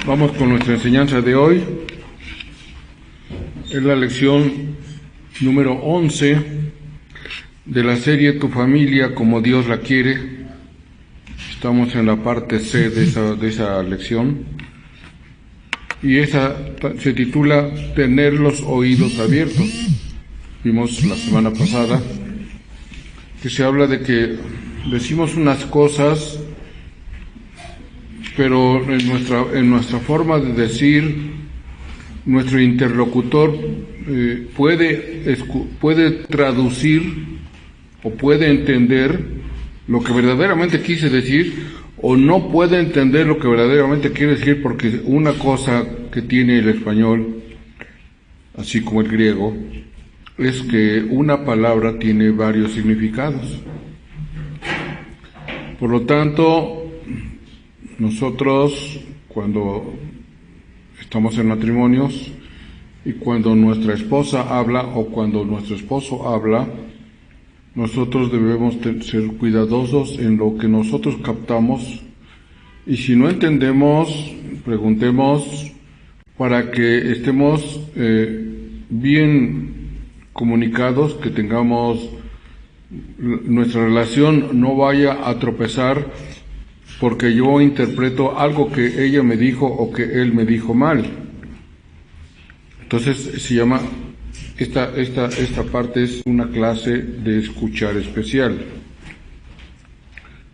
Vamos con nuestra enseñanza de hoy. Es la lección número 11 de la serie Tu familia como Dios la quiere. Estamos en la parte C de esa lección. Y esa se titula Tener los oídos abiertos. Vimos la semana pasada que se habla de que decimos unas cosas, pero en nuestra forma de decir, nuestro interlocutor puede traducir o puede entender lo que verdaderamente quise decir, o no puede entender lo que verdaderamente quiere decir, porque una cosa que tiene el español, así como el griego, es que una palabra tiene varios significados. Por lo tanto, nosotros, cuando estamos en matrimonios y cuando nuestra esposa habla o cuando nuestro esposo habla, nosotros debemos ser cuidadosos en lo que nosotros captamos, y si no entendemos, preguntemos para que estemos bien comunicados, que tengamos nuestra relación no vaya a tropezar porque yo interpreto algo que ella me dijo o que él me dijo mal. Entonces se llama, esta parte es una clase de escuchar especial.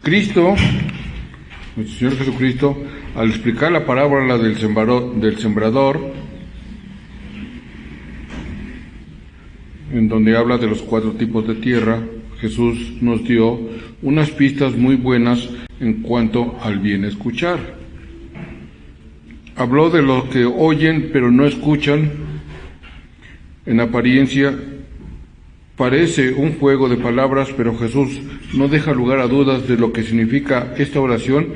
Cristo, nuestro Señor Jesucristo, al explicar la parábola del sembrador, en donde habla de los 4 tipos de tierra, Jesús nos dio unas pistas muy buenas en cuanto al bien escuchar. Habló de los que oyen pero no escuchan. En apariencia parece un juego de palabras, pero Jesús no deja lugar a dudas de lo que significa esta oración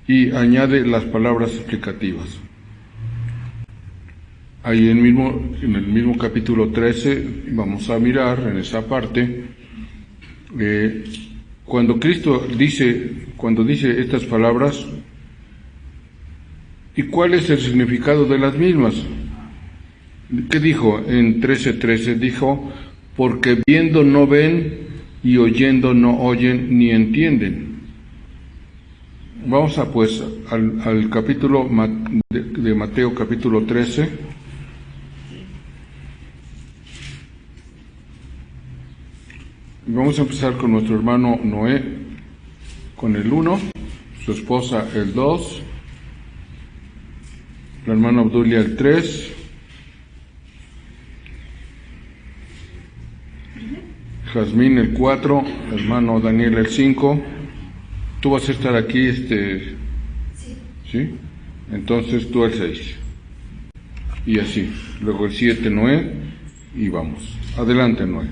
y añade las palabras explicativas. Ahí en el mismo capítulo 13, vamos a mirar en esa parte, cuando Cristo dice estas palabras, ¿y cuál es el significado de las mismas? ¿Qué dijo en 13:13? Dijo, porque viendo no ven y oyendo no oyen ni entienden. Vamos al capítulo de Mateo, capítulo 13. Vamos a empezar con nuestro hermano Noé, con el 1, su esposa el 2, la hermana Obdulia el 3, Jazmín el 4, hermano Daniel el 5. Tú vas a estar aquí, ¿sí? Entonces tú el 6. Y así. Luego el 7 Noé, y vamos. Adelante, Noé.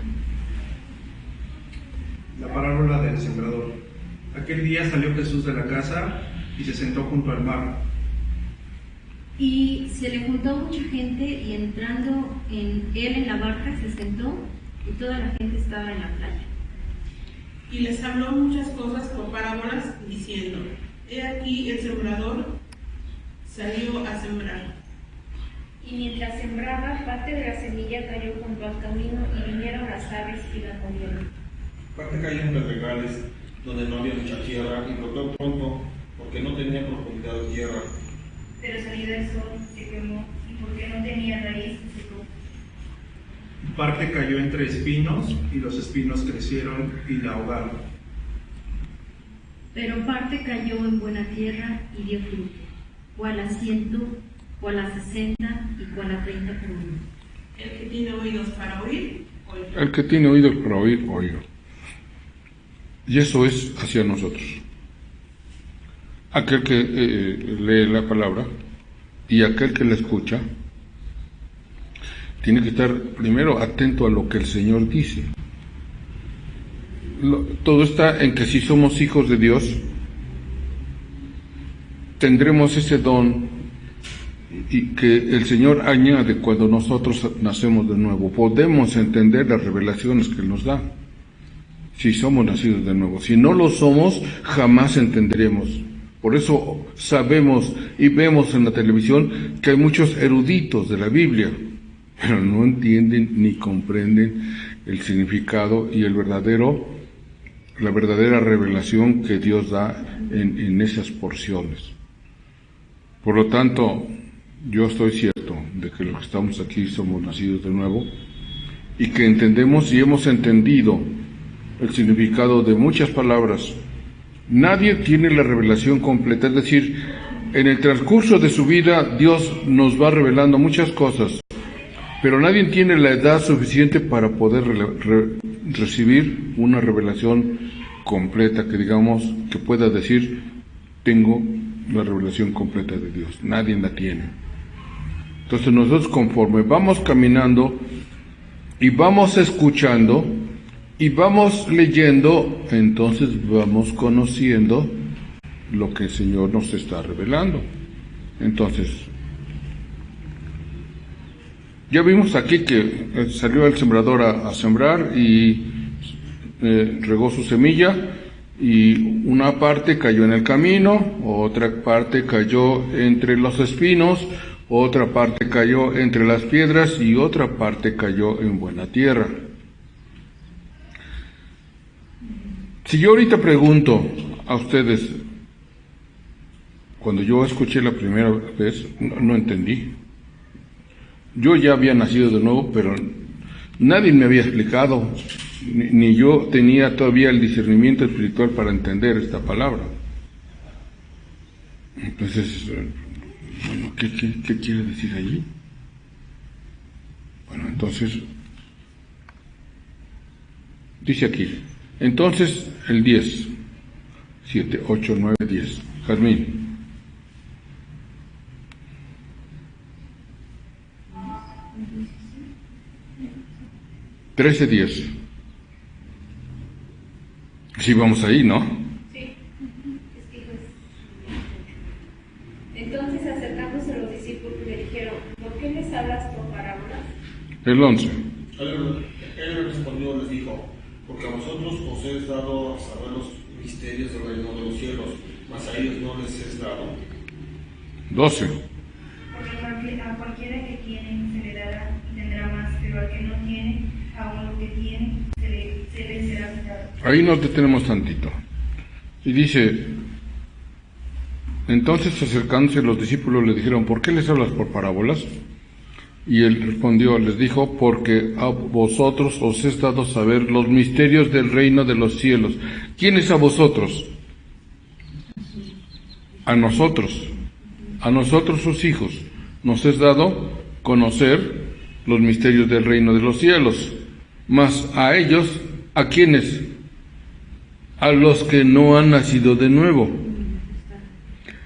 La parábola del sembrador. Aquel día salió Jesús de la casa y se sentó junto al mar. Y se le juntó mucha gente, y entrando él en la barca se sentó, y toda la gente estaba en la playa. Y les habló muchas cosas por parábolas, diciendo: He aquí el sembrador salió a sembrar. Y mientras sembraba, parte de la semilla cayó junto al camino, y vinieron las aves y la comieron. Parte cayó en pedregales, donde no había mucha tierra, y brotó pronto, porque no tenía profundidad de tierra. Pero salido el sol, se quemó, y porque no tenía raíz, se secó. Parte cayó entre espinos, y los espinos crecieron y la ahogaron. Pero parte cayó en buena tierra y dio fruto, cual a 100, cual a 60 y cual a 30 por uno. El que tiene oídos para oír, oiga. El que tiene oídos para oír, oiga. Y eso es hacia nosotros. Aquel que lee la palabra y aquel que la escucha tiene que estar primero atento a lo que el Señor dice. Todo está en que si somos hijos de Dios, tendremos ese don y que el Señor añade cuando nosotros nacemos de nuevo. Podemos entender las revelaciones que Él nos da si somos nacidos de nuevo. Si no lo somos, jamás entenderemos. Por eso sabemos y vemos en la televisión que hay muchos eruditos de la Biblia, pero no entienden ni comprenden el significado y la verdadera revelación que Dios da en esas porciones. Por lo tanto, yo estoy cierto de que los que estamos aquí somos nacidos de nuevo y que entendemos y hemos entendido el significado de muchas palabras. Nadie tiene la revelación completa, es decir, en el transcurso de su vida Dios nos va revelando muchas cosas, pero nadie tiene la edad suficiente para poder recibir una revelación completa, que digamos, que pueda decir, tengo la revelación completa de Dios. Nadie la tiene. Entonces nosotros, conforme vamos caminando y vamos escuchando y vamos leyendo, entonces vamos conociendo lo que el Señor nos está revelando. Entonces, ya vimos aquí que salió el sembrador a sembrar y regó su semilla, y una parte cayó en el camino, otra parte cayó entre los espinos, otra parte cayó entre las piedras y otra parte cayó en buena tierra. Si yo ahorita pregunto a ustedes, cuando yo escuché la primera vez, no entendí. Yo ya había nacido de nuevo, pero nadie me había explicado, ni yo tenía todavía el discernimiento espiritual para entender esta palabra. Entonces, bueno, ¿qué quiere decir allí? Bueno, entonces, dice aquí, entonces el 10, 7, 8, 9, 10, Jazmín. 13:10. Sí, vamos ahí, ¿no? Sí. Entonces, acercándose a los discípulos, le dijeron, ¿por qué les hablas por parábolas? El 11. Él respondió, les dijo, porque a vosotros os es dado a saber los misterios del reino de los cielos, mas a ellos no les es dado. 12. Porque a cualquiera que tiene se le dará y tendrá más, pero al que no tiene, aún lo que tiene se le será quitado. Ahí nos detenemos tantito. Y dice, entonces acercándose los discípulos le dijeron, ¿por qué les hablas por parábolas? Y él respondió, les dijo, porque a vosotros os es dado saber los misterios del reino de los cielos. ¿Quién es a vosotros? A nosotros sus hijos, nos es dado conocer los misterios del reino de los cielos. Mas a ellos, ¿a quiénes? A los que no han nacido de nuevo,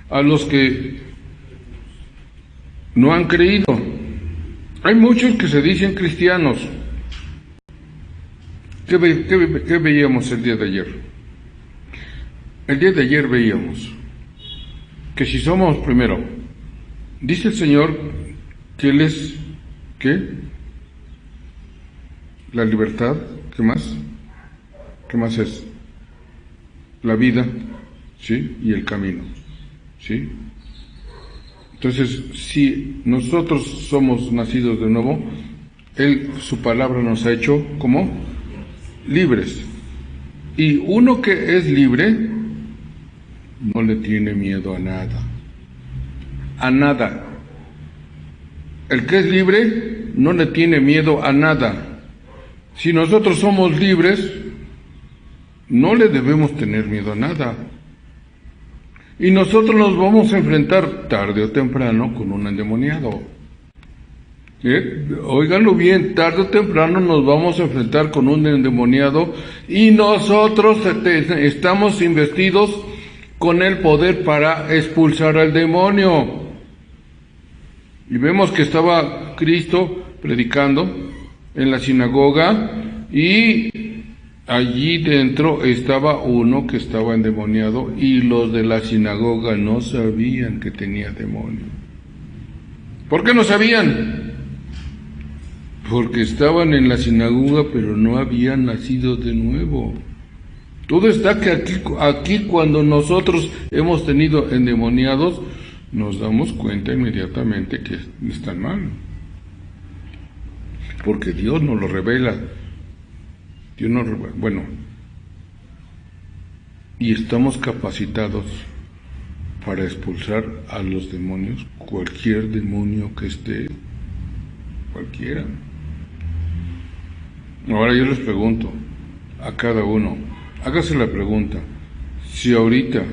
a los que no han creído. Hay muchos que se dicen cristianos. ¿Qué veíamos el día de ayer? El día de ayer veíamos que si somos, primero, dice el Señor que Él es, ¿qué? La libertad, ¿qué más? ¿Qué más es? La vida, ¿sí? Y el camino, ¿sí? Entonces, si nosotros somos nacidos de nuevo, Él, su palabra nos ha hecho, ¿cómo? Libres. Y uno que es libre, no le tiene miedo a nada. A nada. El que es libre, no le tiene miedo a nada. Si nosotros somos libres, no le debemos tener miedo a nada. Y nosotros nos vamos a enfrentar tarde o temprano con un endemoniado. Óiganlo bien, tarde o temprano nos vamos a enfrentar con un endemoniado y nosotros estamos investidos con el poder para expulsar al demonio. Y vemos que estaba Cristo predicando en la sinagoga y allí dentro estaba uno que estaba endemoniado y los de la sinagoga no sabían que tenía demonio. ¿Por qué no sabían? Porque estaban en la sinagoga pero no habían nacido de nuevo. Todo está que aquí cuando nosotros hemos tenido endemoniados, nos damos cuenta inmediatamente que están mal. Porque Dios nos lo revela. Bueno, y estamos capacitados para expulsar a los demonios, cualquier demonio que esté, cualquiera. Ahora yo les pregunto a cada uno, hágase la pregunta, si ahorita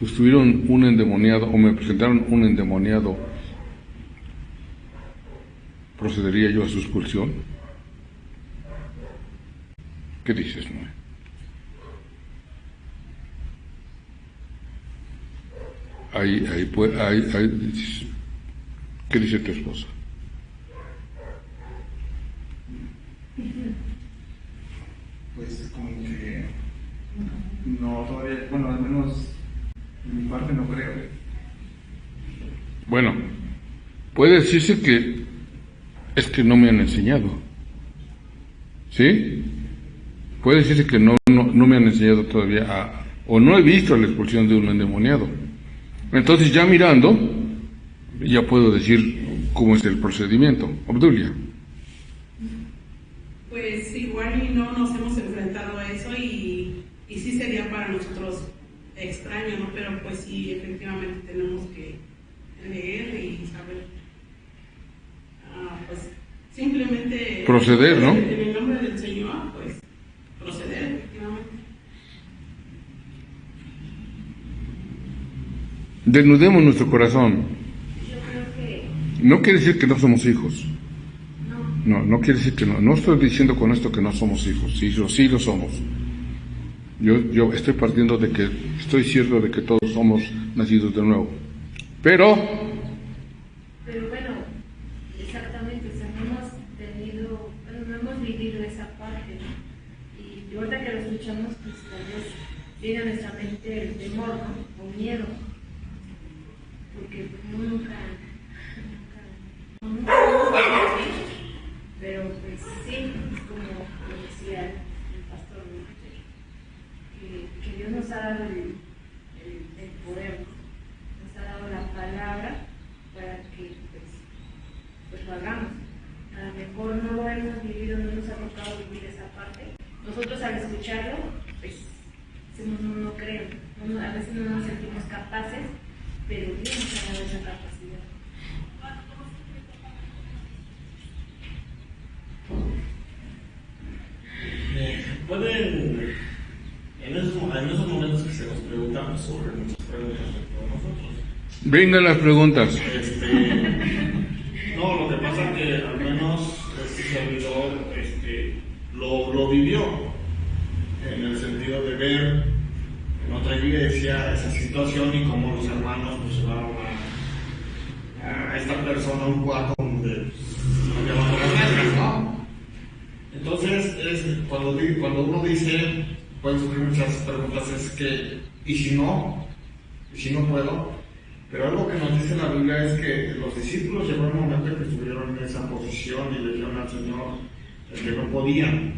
estuvieron un endemoniado o me presentaron un endemoniado, ¿procedería yo a su expulsión? ¿Qué dices, Noé? ¿Qué dice tu esposa? Pues como que no, todavía, bueno, al menos de mi parte no creo. Bueno, puede decirse que es que no me han enseñado. ¿Sí? Puede decirse que no me han enseñado todavía o no he visto la expulsión de un endemoniado. Entonces ya mirando, ya puedo decir cómo es el procedimiento. Obdulia. Pues igual y no nos hemos enfrentado a eso y sí sería para nosotros extraño, ¿no? Pero pues sí, efectivamente tenemos que leer y saber, pues simplemente proceder, ¿no? En el nombre del Señor, pues proceder, efectivamente. Desnudemos nuestro corazón. Yo creo que No quiere decir que no somos hijos. no. No quiere decir que no. No estoy diciendo con esto que no somos hijos. Sí lo somos. Yo estoy partiendo de que estoy cierto de que todos somos nacidos de nuevo. Pero bueno, exactamente, o sea, no hemos tenido, bueno, no hemos vivido esa parte, ¿no? Y ahorita que lo escuchamos, pues tal vez viene a nuestra mente el temor, ¿no? O miedo, porque pues, nunca pero pues sí, es como lo decía el pastor, ¿no? que Dios nos ha dado el poder, ¿no? Nos ha dado la palabra para que pues lo hagamos. A lo mejor no lo hemos vivido, no nos ha tocado vivir esa parte. Nosotros al escucharlo, pues decimos no creo, a veces no nos sentimos capaces, pero Dios nos ha dado esa capacidad. Pueden, en esos momentos que se nos preguntan sobre muchas preguntas de nosotros. vengan las preguntas. No, lo que pasa es que al menos este servidor lo vivió, en el sentido de ver en otra iglesia esa situación y cómo los hermanos pues llevaron a esta persona a un cuarto donde había las reglas, ¿no? Entonces, cuando uno dice, pueden surgir muchas preguntas, es que, ¿y si no puedo? Pero algo que nos dice la Biblia es que los discípulos llegó un momento en que estuvieron en esa posición y le dijeron al Señor que no podían,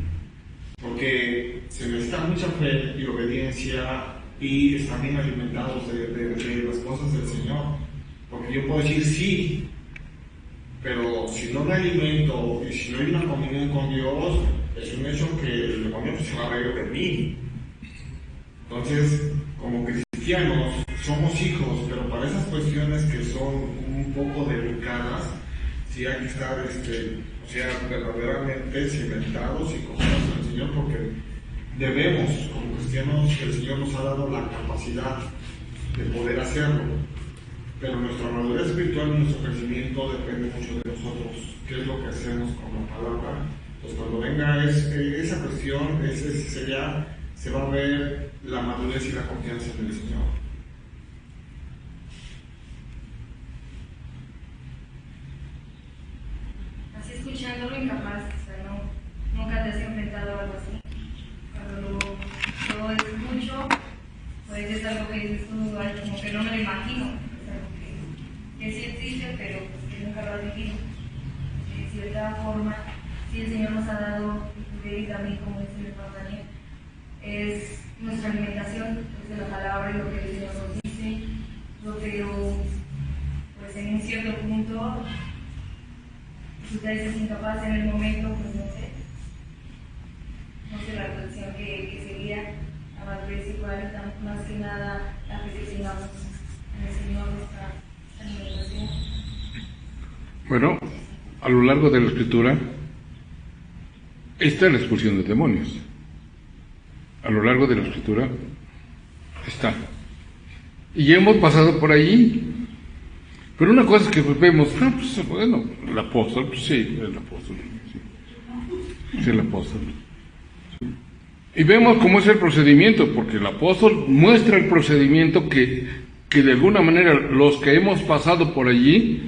porque se necesita mucha fe y obediencia y están bien alimentados de las cosas del Señor. Porque yo puedo decir sí, pero si no me alimento y si no hay una comunión con Dios, es un hecho que el demonio se va a reír de mí. Entonces, como cristianos, somos hijos, pero para esas cuestiones que son un poco delicadas, sí hay que estar, verdaderamente cimentados y confiados en el Señor, porque debemos, como cristianos, que el Señor nos ha dado la capacidad de poder hacerlo. Pero nuestra madurez espiritual y nuestro crecimiento depende mucho de nosotros, qué es lo que hacemos con la palabra. Entonces, cuando venga esa cuestión, se va a ver la madurez y la confianza en el Señor. Así escuchándolo incapaz, o sea, nunca te has enfrentado a algo así. Cuando lo escucho, pues es algo que dices tú, como que no me lo imagino. Es algo que sí existe, pero pues que nunca lo has vivido. De cierta forma, sí el Señor nos ha dado, y también como dice el hermano Daniel, es nuestra alimentación pues, de la palabra y lo que el Señor nos dice, pero pues en un cierto punto, si ustedes es incapaz en el momento, pues no sé la reflexión que sería a más igual, más que nada la fe que tengamos en el Señor, nuestra alimentación. Bueno, a lo largo de la Escritura está la expulsión de demonios. A lo largo de la Escritura está. Y hemos pasado por allí. Pero una cosa es que vemos, pues, bueno, el apóstol, pues sí, el apóstol. Sí, el apóstol. Y vemos cómo es el procedimiento, porque el apóstol muestra el procedimiento que de alguna manera los que hemos pasado por allí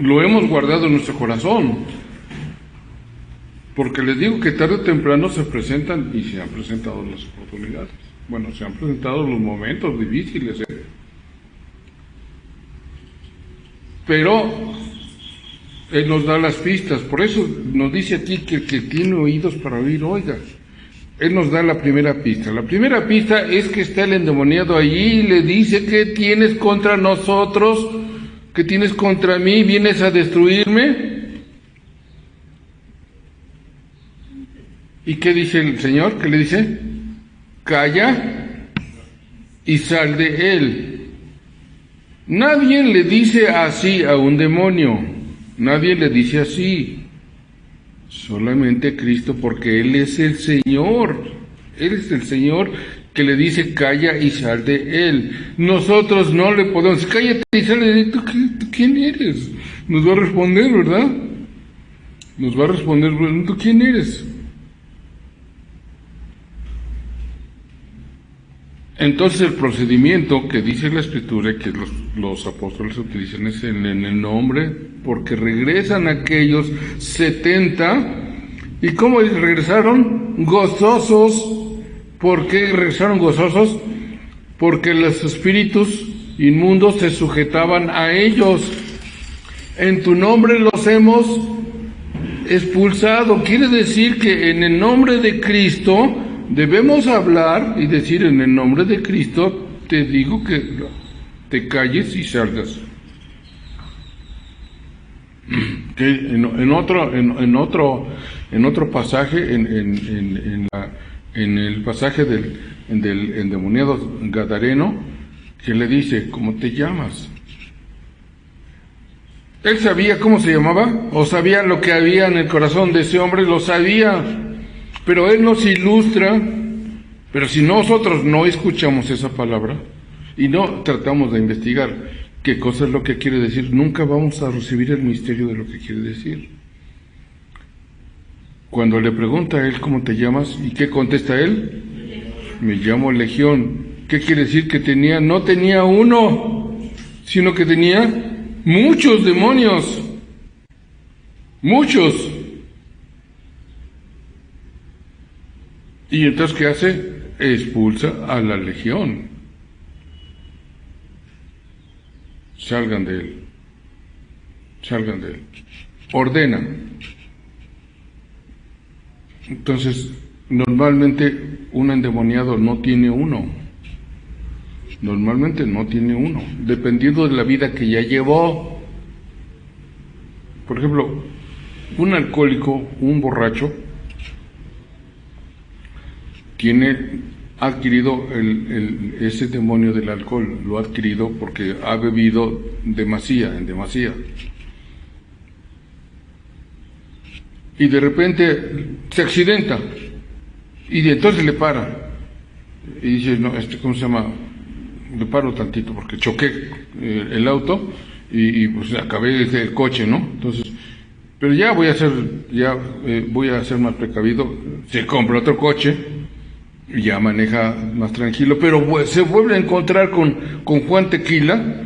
lo hemos guardado en nuestro corazón. Porque les digo que tarde o temprano se presentan y se han presentado las oportunidades. Bueno, se han presentado los momentos difíciles. Pero Él nos da las pistas. Por eso nos dice aquí que el que tiene oídos para oír, oiga. Él nos da la primera pista. La primera pista es que está el endemoniado allí y le dice: ¿qué tienes contra nosotros? ¿Qué tienes contra mí? ¿Vienes a destruirme? ¿Y qué dice el Señor? ¿Qué le dice? Calla y sal de él. Nadie le dice así a un demonio. Nadie le dice así. Solamente Cristo, porque Él es el Señor. Él es el Señor que le dice: calla y sal de él. Nosotros no le podemos: cállate y sal de él. ¿Tú quién eres? Nos va a responder, ¿verdad? Nos va a responder: ¿tú quién eres? Entonces el procedimiento que dice la Escritura, que los apóstoles utilizan, es en el nombre, porque regresan aquellos 70, ¿y cómo regresaron? Gozosos. ¿Por qué regresaron gozosos? Porque los espíritus inmundos se sujetaban a ellos. En tu nombre los hemos expulsado. Quiere decir que en el nombre de Cristo debemos hablar y decir: en el nombre de Cristo te digo que te calles y salgas. Que en otro pasaje, en el pasaje del endemoniado gadareno, que le dice: ¿cómo te llamas? Él sabía cómo se llamaba, o sabía lo que había en el corazón de ese hombre, lo sabía. Pero Él nos ilustra. Pero si nosotros no escuchamos esa palabra y no tratamos de investigar qué cosa es lo que quiere decir, nunca vamos a recibir el misterio de lo que quiere decir. Cuando le pregunta a Él: ¿cómo te llamas? ¿Y qué contesta Él? Me llamo Legión. ¿Qué quiere decir? Que no tenía uno, sino que tenía muchos demonios. Muchos. Y entonces, ¿qué hace? Expulsa a la legión. Salgan de él. Salgan de él. Ordena. Entonces, normalmente un endemoniado no tiene uno. Normalmente no tiene uno. Dependiendo de la vida que ya llevó. Por ejemplo, un alcohólico, un borracho, ha adquirido ese demonio del alcohol, lo ha adquirido porque ha bebido en demasía. Y de repente se accidenta, y entonces le para, y dice: no, ¿cómo se llama? Le paro tantito porque choqué el auto, y pues acabé el coche, ¿no? Entonces, pero ya voy a ser más precavido. Se compra otro coche, ya maneja más tranquilo, pero se vuelve a encontrar con Juan Tequila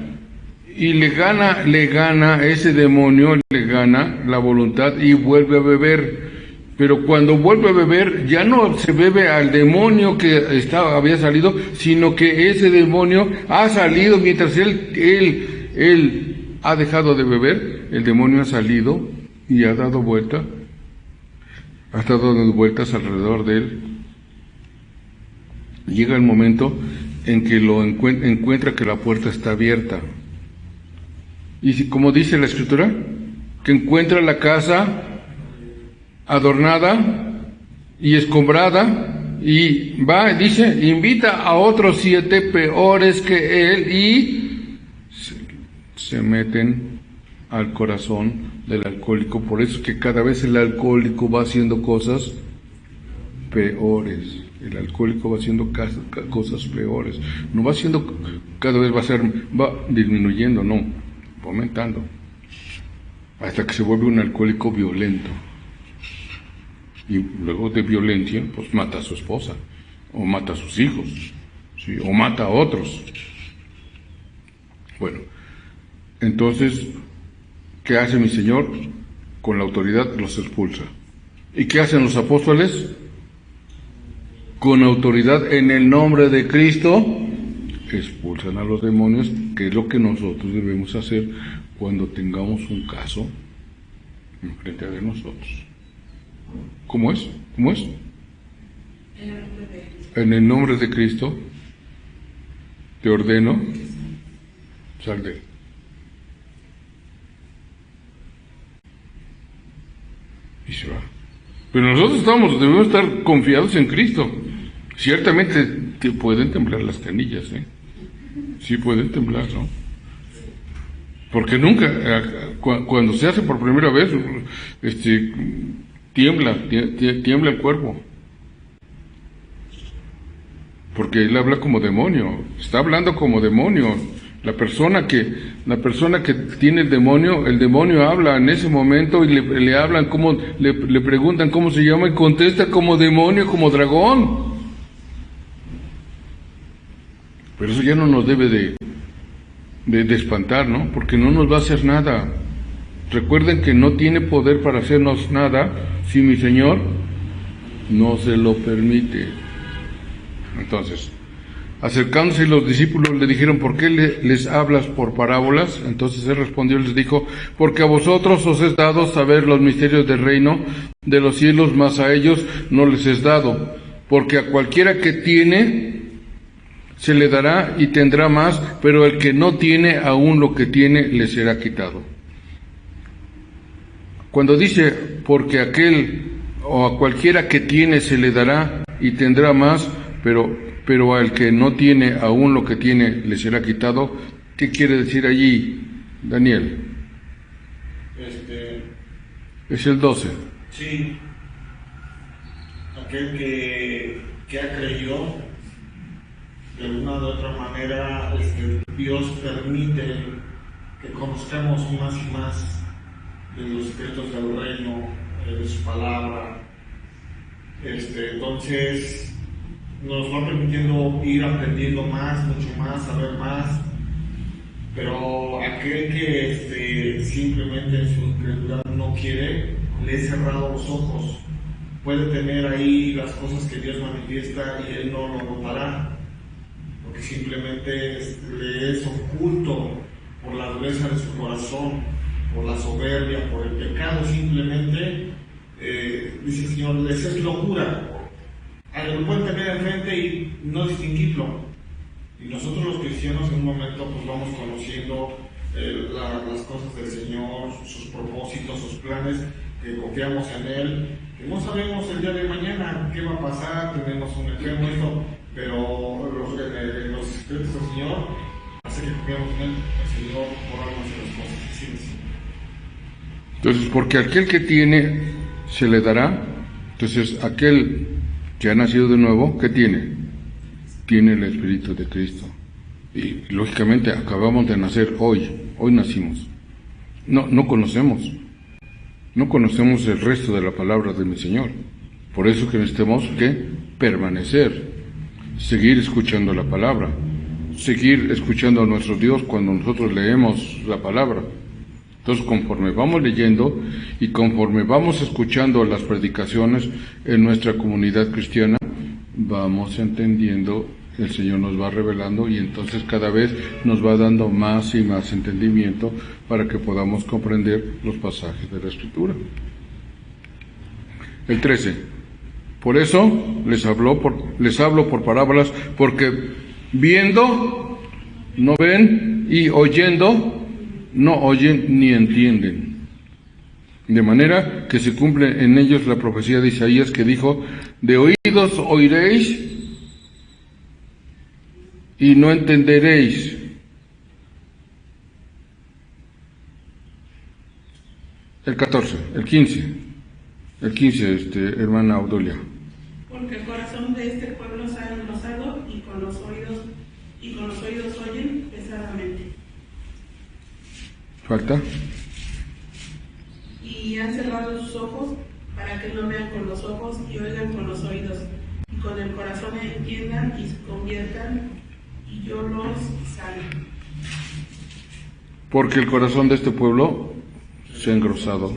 y le gana ese demonio, le gana la voluntad y vuelve a beber. Pero cuando vuelve a beber, ya no se bebe al demonio que había salido, sino que ese demonio ha salido mientras él ha dejado de beber. El demonio ha salido y ha dado vueltas alrededor de él. llega el momento en que lo encuentra que la puerta está abierta. Y como dice la Escritura, que encuentra la casa adornada y escombrada, y va, dice, invita a otros 7 peores que él, y se meten al corazón del alcohólico. Por eso es que cada vez el alcohólico va haciendo cosas peores. El alcohólico va haciendo cosas peores. No va haciendo, cada vez va disminuyendo, no, va aumentando. Hasta que se vuelve un alcohólico violento. Y luego de violencia, pues mata a su esposa, o mata a sus hijos, ¿sí? O mata a otros. Bueno, entonces, ¿qué hace mi Señor? Con la autoridad los expulsa. ¿Y qué hacen los apóstoles? Con autoridad en el nombre de Cristo, expulsan a los demonios, que es lo que nosotros debemos hacer cuando tengamos un caso enfrente de nosotros. ¿Cómo es? ¿Cómo es? En el nombre de Cristo, te ordeno, sal de él. Y se va. Pero nosotros debemos estar confiados en Cristo. Ciertamente te pueden temblar las canillas, ¿eh? Sí pueden temblar, ¿no? Porque nunca, cuando se hace por primera vez, tiembla el cuerpo. Porque él habla como demonio, está hablando como demonio. La persona que tiene el demonio habla en ese momento, y le hablan, le preguntan cómo se llama, y contesta como demonio, como dragón. Pero eso ya no nos debe de espantar, ¿no? Porque no nos va a hacer nada. Recuerden que no tiene poder para hacernos nada si mi Señor no se lo permite. Entonces, acercándose los discípulos le dijeron, ¿por qué les hablas por parábolas? Entonces él respondió y les dijo, porque a vosotros os es dado saber los misterios del reino de los cielos, mas a ellos no les es dado. Porque a cualquiera que tiene, se le dará y tendrá más, pero el que no tiene, aún lo que tiene le será quitado. Cuando dice, porque aquel o a cualquiera que tiene se le dará y tendrá más, pero al que no tiene, aún lo que tiene le será quitado, ¿qué quiere decir allí, Daniel? Es el 12. Sí. Aquel que ha creído, de alguna u otra manera, Dios permite que conozcamos más y más de los secretos del reino, de su palabra. Entonces nos va permitiendo ir aprendiendo más, mucho más, saber más. Pero aquel que simplemente en su incredulidad no quiere, le he cerrado los ojos. Puede tener ahí las cosas que Dios manifiesta y él no lo notará, porque simplemente le es oculto por la dureza de su corazón, por la soberbia, por el pecado. Simplemente dice el Señor, les es locura. Lo pueden tener enfrente y no distinguirlo. Y nosotros los cristianos en un momento pues vamos conociendo las cosas del Señor, sus propósitos, sus planes, que confiamos en Él, que no sabemos el día de mañana qué va a pasar, tenemos un enfermo, esto, pero los secretos del Señor hace que confiamos en Él, el Señor por almas de las cosas. Sí, sí. Entonces, porque aquel que tiene se le dará. Entonces, aquel que ha nacido de nuevo, ¿qué tiene? Tiene el Espíritu de Cristo. Y lógicamente acabamos de nacer hoy nacimos. No conocemos el resto de la palabra de mi Señor. Por eso que necesitamos que permanecer, seguir escuchando la palabra, seguir escuchando a nuestro Dios cuando nosotros leemos la palabra. Entonces, conforme vamos leyendo y conforme vamos escuchando las predicaciones en nuestra comunidad cristiana, vamos entendiendo, el Señor nos va revelando, y entonces cada vez nos va dando más y más entendimiento para que podamos comprender los pasajes de la Escritura. El 13. Por eso les hablo por parábolas, porque viendo no ven y oyendo no oyen ni entienden. De manera que se cumple en ellos la profecía de Isaías que dijo: de oídos oiréis y no entenderéis. El 14, el 15, hermana Audolia. Porque el corazón de este pueblo se ha engrosado y con los oídos oyen pesadamente. ¿Falta? Y han cerrado sus ojos para que no vean con los ojos y oigan con los oídos, y con el corazón entiendan y se conviertan, y yo los sane. Porque el corazón de este pueblo se ha engrosado,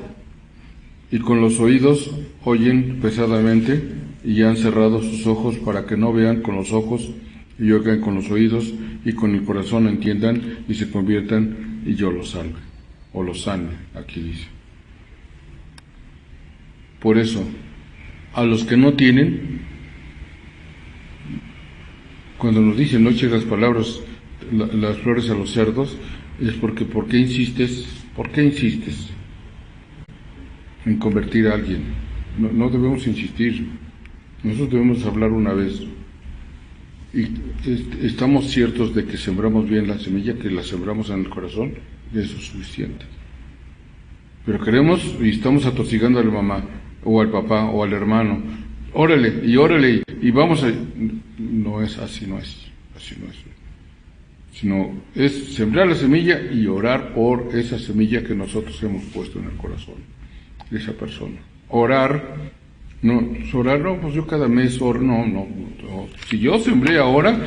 y con los oídos oyen pesadamente, y han cerrado sus ojos para que no vean con los ojos, y oigan con los oídos, y con el corazón entiendan y se conviertan, y yo los salve, o los sane, aquí dice. Por eso, a los que no tienen, cuando nos dicen no eches las palabras, las flores a los cerdos, es porque ¿por qué insistes en convertir a alguien? No debemos insistir, nosotros debemos hablar una vez. Y estamos ciertos de que sembramos bien la semilla, que la sembramos en el corazón, y eso es suficiente. Pero queremos y estamos atosigando a la mamá, o al papá, o al hermano. Órale, y vamos a... No es así, no es. Sino es sembrar la semilla y orar por esa semilla que nosotros hemos puesto en el corazón de esa persona. Orar, pues yo cada mes oro, no. Si yo sembré ahora,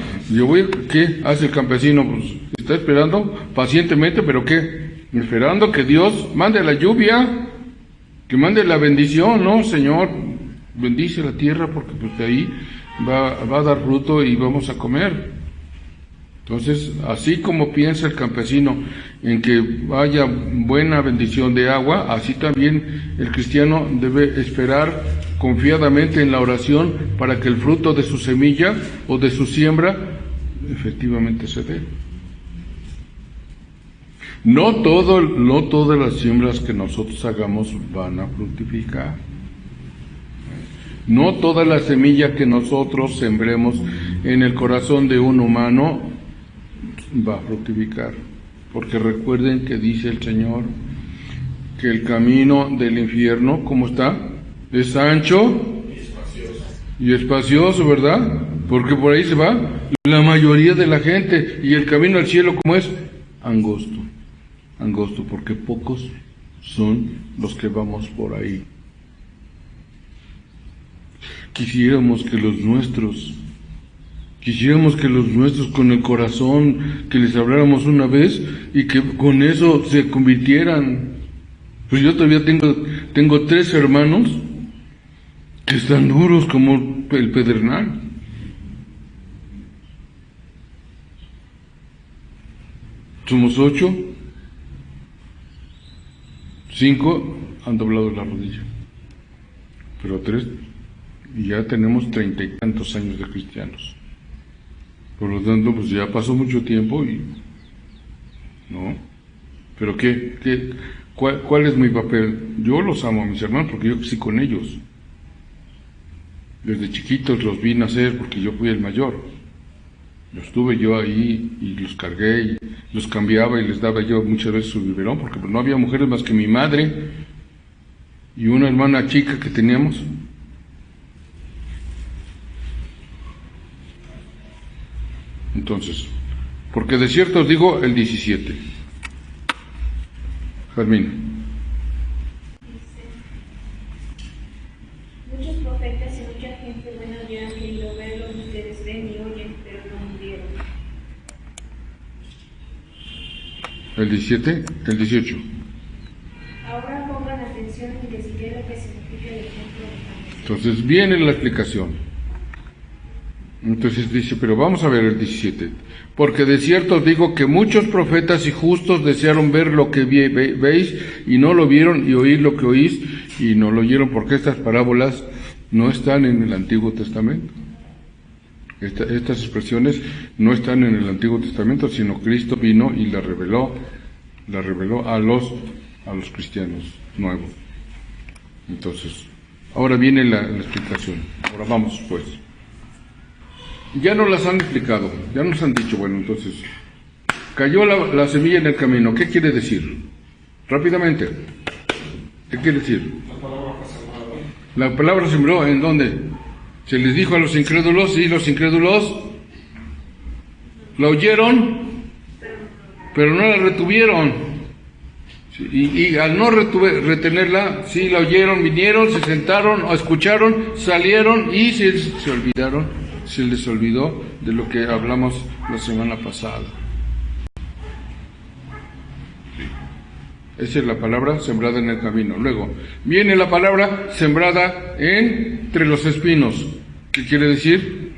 ¿qué hace el campesino? Pues está esperando pacientemente, pero ¿qué? Esperando que Dios mande la lluvia, que mande la bendición, ¿no? Señor, bendice la tierra porque pues de ahí va a dar fruto y vamos a comer. Entonces, así como piensa el campesino en que haya buena bendición de agua, así también el cristiano debe esperar confiadamente en la oración para que el fruto de su semilla o de su siembra efectivamente se dé. No todas las siembras que nosotros hagamos van a fructificar. No toda la semilla que nosotros sembremos en el corazón de un humano va a fructificar. Porque recuerden que dice el Señor que el camino del infierno, ¿cómo está? Es ancho y espacioso, ¿verdad? Porque por ahí se va la mayoría de la gente. Y el camino al cielo, ¿cómo es? Angosto, porque pocos son los que vamos por ahí. Quisiéramos que los nuestros con el corazón, que les habláramos una vez y que con eso se convirtieran. Pues yo todavía tengo 3 hermanos que están duros como el pedernal. Somos 8, 5 han doblado la rodilla, pero 3 y ya tenemos 30 y tantos años de cristianos. Por lo tanto, pues ya pasó mucho tiempo y... ¿no? ¿Pero qué? ¿Cuál es mi papel? Yo los amo a mis hermanos porque yo crecí con ellos. Desde chiquitos los vi nacer porque yo fui el mayor. Estuve yo ahí y los cargué y los cambiaba y les daba yo muchas veces su biberón porque pues no había mujeres más que mi madre y una hermana chica que teníamos. Entonces, porque de cierto os digo el 17. Fermín. Muchos profetas y mucha gente buena hubieran querido ver lo que ustedes ven y oyen, pero no murieron. El 17, el 18. Ahora pongan atención y decidir lo que significa el ejemplo de Jesús. Entonces viene la explicación. Entonces dice, pero vamos a ver el 17. Porque de cierto os digo que muchos profetas y justos desearon ver lo que veis y no lo vieron, y oír lo que oís y no lo oyeron, porque estas parábolas no están en el Antiguo Testamento. Estas expresiones no están en el Antiguo Testamento, sino Cristo vino y la reveló a los cristianos nuevos. Entonces, ahora viene la explicación. Ahora vamos, pues. Ya nos las han explicado, ya nos han dicho, bueno, entonces, cayó la semilla en el camino. ¿Qué quiere decir? Rápidamente. ¿Qué quiere decir? La palabra sembró, ¿en dónde? Se les dijo a los incrédulos y los incrédulos la oyeron, pero no la retuvieron. Y al no retenerla, sí la oyeron, vinieron, se sentaron, escucharon, salieron y se olvidaron, se les olvidó de lo que hablamos la semana pasada. Esa es la palabra sembrada en el camino. Luego, viene la palabra sembrada entre los espinos. ¿Qué quiere decir?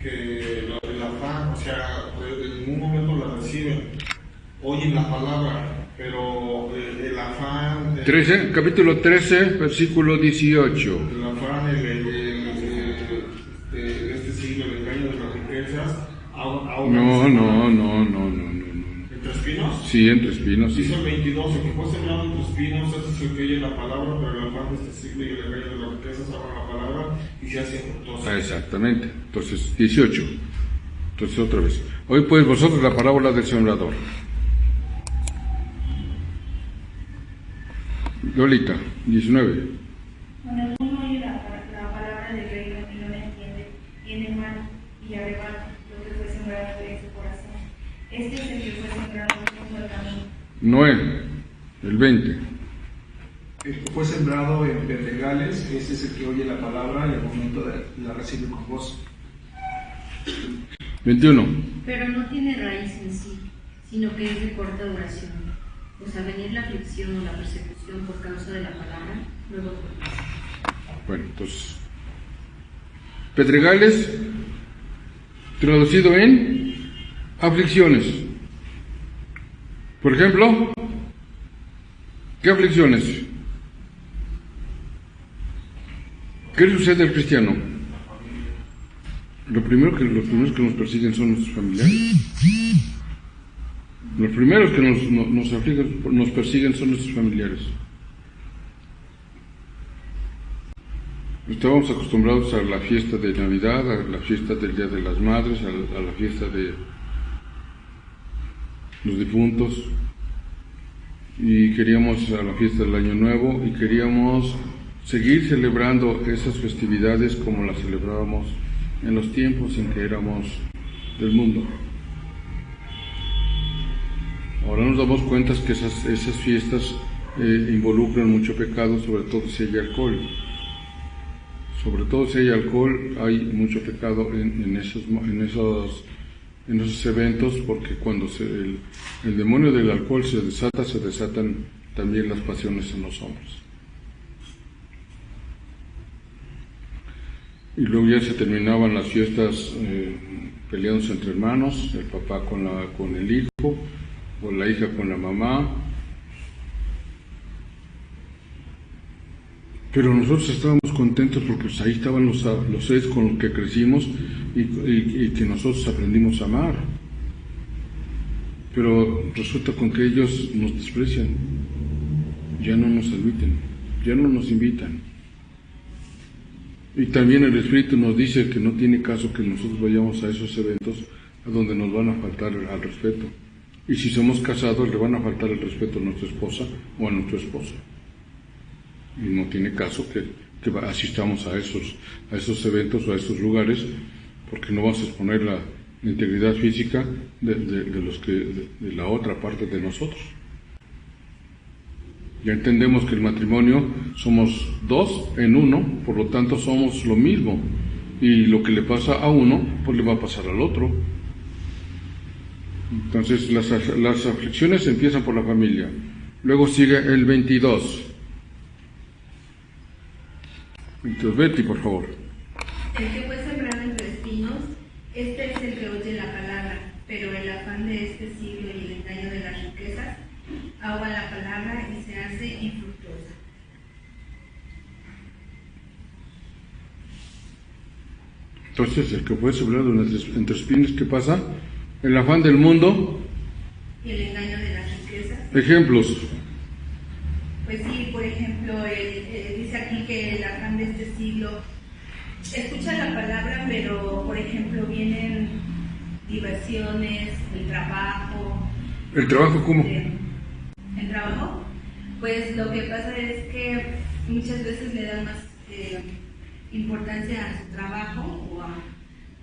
Que el afán, o sea, en un momento la reciben, oyen la palabra, pero el afán... Capítulo 13, versículo 18. El afán, este siglo, el engaño de las riquezas, No. ¿Entre espinos? Sí, entre espinos. Sí. Dice el 22, el que fue sembrado entre espinos, ese es el que oye la palabra, pero el afán de este siglo y el engaño de las riquezas abren la palabra y se hacen fructuosos. Exactamente. Entonces, 18. Entonces, otra vez. Hoy pues vosotros la parábola del sembrador. Lolita, 19. Cuando alguno oye la palabra del reino y no la entiende, viene mal y arrebata lo que fue sembrado en su corazón. Este es el que fue sembrado junto al camino. Noé, el 20. El que fue sembrado en pedregales, ese es el que oye la palabra y al momento la recibe con gozo. 21. Pero no tiene raíz en sí, sino que es de corta duración. Pues al venir la aflicción o la persecución por causa de la palabra, luego tropieza. Bueno, entonces, pedregales, traducido en aflicciones. Por ejemplo, ¿qué aflicciones? ¿Qué le sucede al cristiano? Los primeros que nos persiguen son nuestros familiares. Los primeros que nos persiguen son nuestros familiares. Estábamos acostumbrados a la fiesta de Navidad, a la fiesta del Día de las Madres, a la fiesta de los difuntos, y queríamos a la fiesta del Año Nuevo, y queríamos seguir celebrando esas festividades como las celebrábamos en los tiempos en que éramos del mundo. Ahora nos damos cuenta que esas fiestas involucran mucho pecado, sobre todo si hay alcohol. Sobre todo si hay alcohol, hay mucho pecado en esos eventos, porque cuando el demonio del alcohol se desatan también las pasiones en los hombres. Y luego ya se terminaban las fiestas peleándose entre hermanos, el papá con el hijo, o la hija con la mamá. Pero nosotros estábamos contentos porque pues, ahí estaban los seres con los que crecimos y que nosotros aprendimos a amar. Pero resulta con que ellos nos desprecian, ya no nos admiten, ya no nos invitan. Y también el Espíritu nos dice que no tiene caso que nosotros vayamos a esos eventos a donde nos van a faltar al respeto. Y si somos casados, le van a faltar el respeto a nuestra esposa o a nuestro esposo. Y no tiene caso que asistamos a esos eventos o a esos lugares, porque no vamos a exponer la integridad física de la otra parte de nosotros. Ya entendemos que el matrimonio somos dos en uno, por lo tanto somos lo mismo, y lo que le pasa a uno, pues le va a pasar al otro. Entonces las aflicciones empiezan por la familia. Luego sigue el 22. Entonces, Betty, por favor. El que fue sembrado entre espinos, este es el que oye la palabra, pero el afán de este siglo y el engaño de las riquezas ahoga la palabra y se hace infructuosa. Entonces, el que fue sembrado entre espinos, ¿qué pasa? El afán del mundo. Y el engaño de las riquezas. Ejemplos. Pues sí, por ejemplo, dice aquí que el afán de este siglo escucha la palabra, pero por ejemplo vienen diversiones, el trabajo. ¿El trabajo cómo? El trabajo, pues lo que pasa es que muchas veces le dan más importancia a su trabajo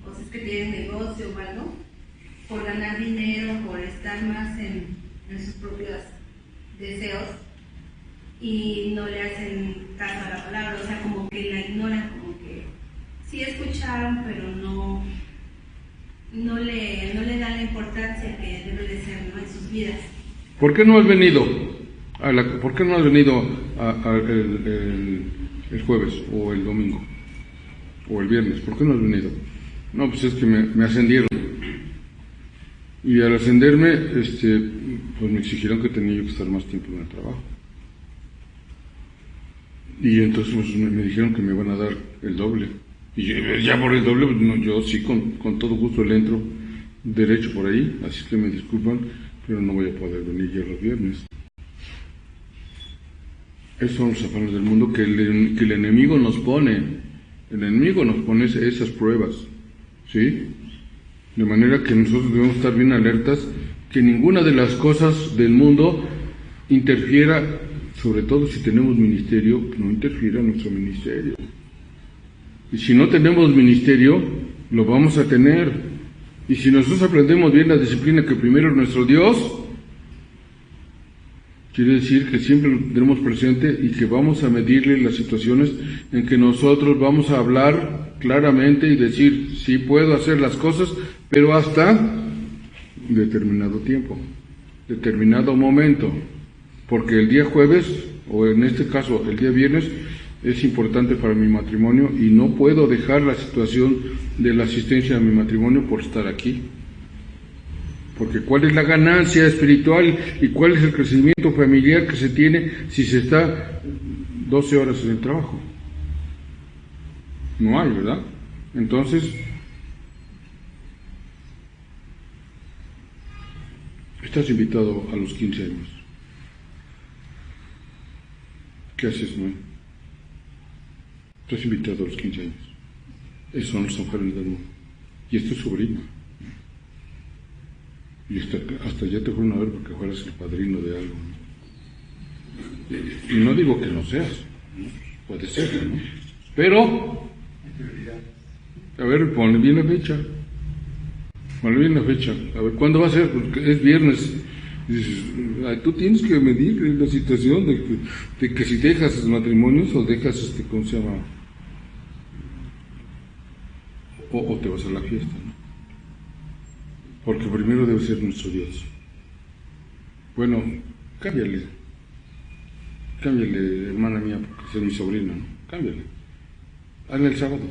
o si es que tienen negocio o algo, por ganar dinero, por estar más en sus propios deseos y no le hacen caso a la palabra, o sea, como que la ignoran, como que sí escucharon, pero no le dan la importancia que debe de ser, ¿no?, en sus vidas. ¿Por qué no has venido el jueves o el domingo o el viernes? ¿Por qué no has venido? No, pues es que me ascendieron. Y al ascenderme, pues me exigieron que tenía yo que estar más tiempo en el trabajo. Y entonces pues, me dijeron que me van a dar el doble. Y ya por el doble, pues, no, yo sí con todo gusto le entro derecho por ahí, así que me disculpan, pero no voy a poder venir ya los viernes. Esos son los afanes del mundo que el enemigo nos pone. El enemigo nos pone esas pruebas, ¿sí? De manera que nosotros debemos estar bien alertas que ninguna de las cosas del mundo interfiera, sobre todo si tenemos ministerio, que no interfiera en nuestro ministerio. Y si no tenemos ministerio, lo vamos a tener. Y si nosotros aprendemos bien la disciplina que primero es nuestro Dios, quiere decir que siempre lo tenemos presente y que vamos a medirle las situaciones en que nosotros vamos a hablar claramente y decir, sí puedo hacer las cosas, pero hasta determinado tiempo, determinado momento. Porque el día jueves, o en este caso el día viernes, es importante para mi matrimonio y no puedo dejar la situación de la asistencia a mi matrimonio por estar aquí. Porque ¿cuál es la ganancia espiritual y cuál es el crecimiento familiar que se tiene si se está 12 horas en el trabajo? No hay, ¿verdad? Entonces, estás invitado a los 15 años. ¿Qué haces, no? Estás invitado a los 15 años. Esos son los afanes del mundo. Y es tu sobrino. Y hasta ya te fueron a ver porque fueras el padrino de algo, ¿no? Y no digo que no seas, ¿no? Puede ser, ¿no? Pero, a ver, ponle bien la fecha. Ponle bien la fecha. A ver, ¿cuándo va a ser? Porque es viernes. Y dices, tú tienes que medir la situación de que si dejas los matrimonios o dejas, ¿cómo se llama? O te vas a la fiesta, ¿no? Porque primero debe ser nuestro Dios. Bueno, cámbiale, hermana mía, porque es mi sobrina, ¿no? Cámbiale. Hazla el sábado.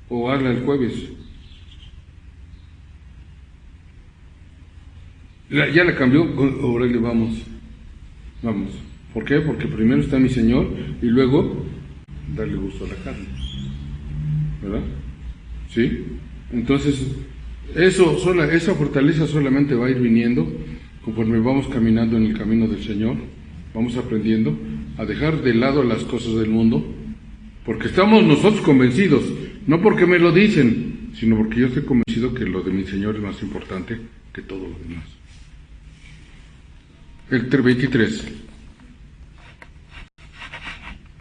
O hazla el jueves. Ya la cambió, ahora le vamos. ¿Por qué? Porque primero está mi Señor y luego darle gusto a la carne. ¿Verdad? ¿Sí? Entonces, esa fortaleza solamente va a ir viniendo conforme vamos caminando en el camino del Señor, vamos aprendiendo a dejar de lado las cosas del mundo, porque estamos nosotros convencidos, no porque me lo dicen, sino porque yo estoy convencido que lo de mi Señor es más importante que todo lo demás. El 23.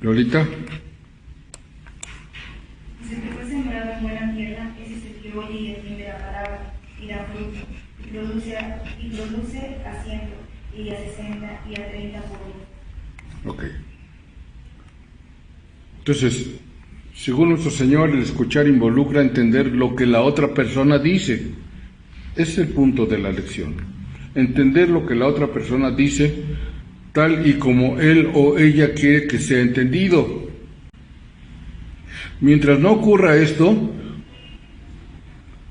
Lolita. Si el que fue sembrado en buena tierra, ese es el que oye y entiende la palabra y da fruto, y produce a 100, y a 60, y a 30 por uno. Ok. Entonces, según nuestro Señor, el escuchar involucra entender lo que la otra persona dice. Ese es el punto de la lección. Entender lo que la otra persona dice, tal y como él o ella quiere que sea entendido. Mientras no ocurra esto,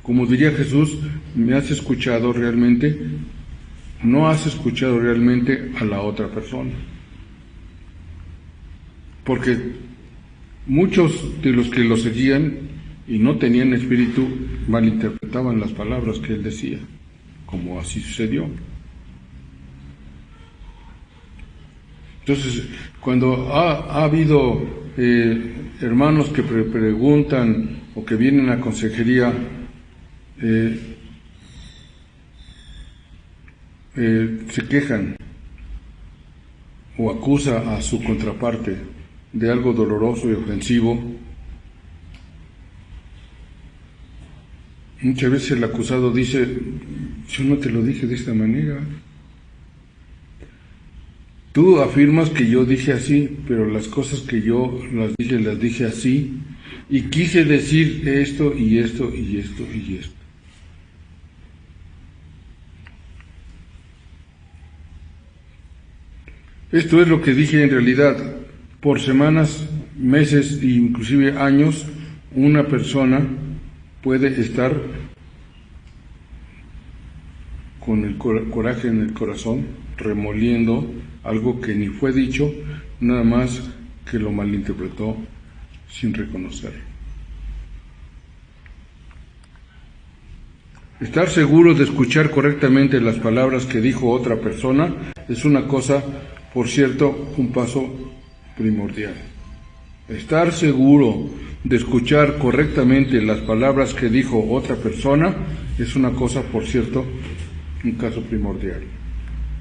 como diría Jesús, ¿me has escuchado realmente? No has escuchado realmente a la otra persona. Porque muchos de los que lo seguían y no tenían espíritu, malinterpretaban las palabras que él decía, como así sucedió. Entonces, cuando ha habido hermanos que preguntan o que vienen a consejería, se quejan o acusa a su contraparte de algo doloroso y ofensivo, muchas veces el acusado dice: yo no te lo dije de esta manera. Tú afirmas que yo dije así, pero las cosas que yo las dije así, y quise decir esto y esto y esto y esto. Esto es lo que dije en realidad. Por semanas, meses e inclusive años, una persona puede estar con el coraje en el corazón, remoliendo algo que ni fue dicho, nada más que lo malinterpretó sin reconocerlo. Estar seguro de escuchar correctamente las palabras que dijo otra persona es una cosa, por cierto, un paso primordial. Estar seguro de escuchar correctamente las palabras que dijo otra persona es una cosa, por cierto, un caso primordial.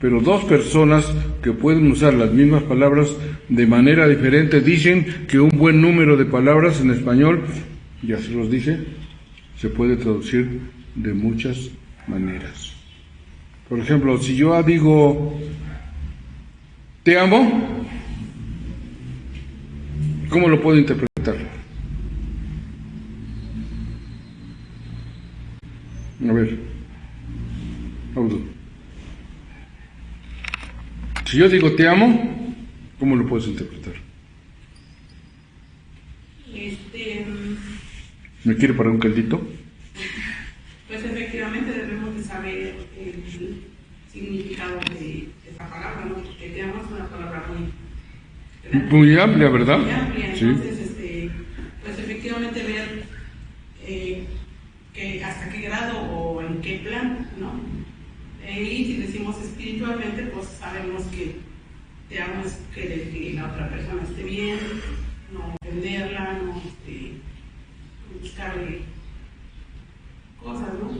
Pero dos personas que pueden usar las mismas palabras de manera diferente dicen que un buen número de palabras en español, ya se los dije, se puede traducir de muchas maneras. Por ejemplo, si yo digo te amo, ¿cómo lo puedo interpretar? A ver, Audo. Si yo digo te amo, ¿cómo lo puedes interpretar? ¿Me quiere para un caldito? Pues efectivamente debemos de saber el significado de esta palabra, ¿no? Porque te amo es una palabra muy amplia, ¿verdad? Muy amplia, Sí. entonces, pues efectivamente ver que hasta qué grado o en qué plan, ¿no? Y si decimos espiritualmente, pues sabemos que te amo es que la otra persona esté bien, no ofenderla, no buscarle cosas, ¿no?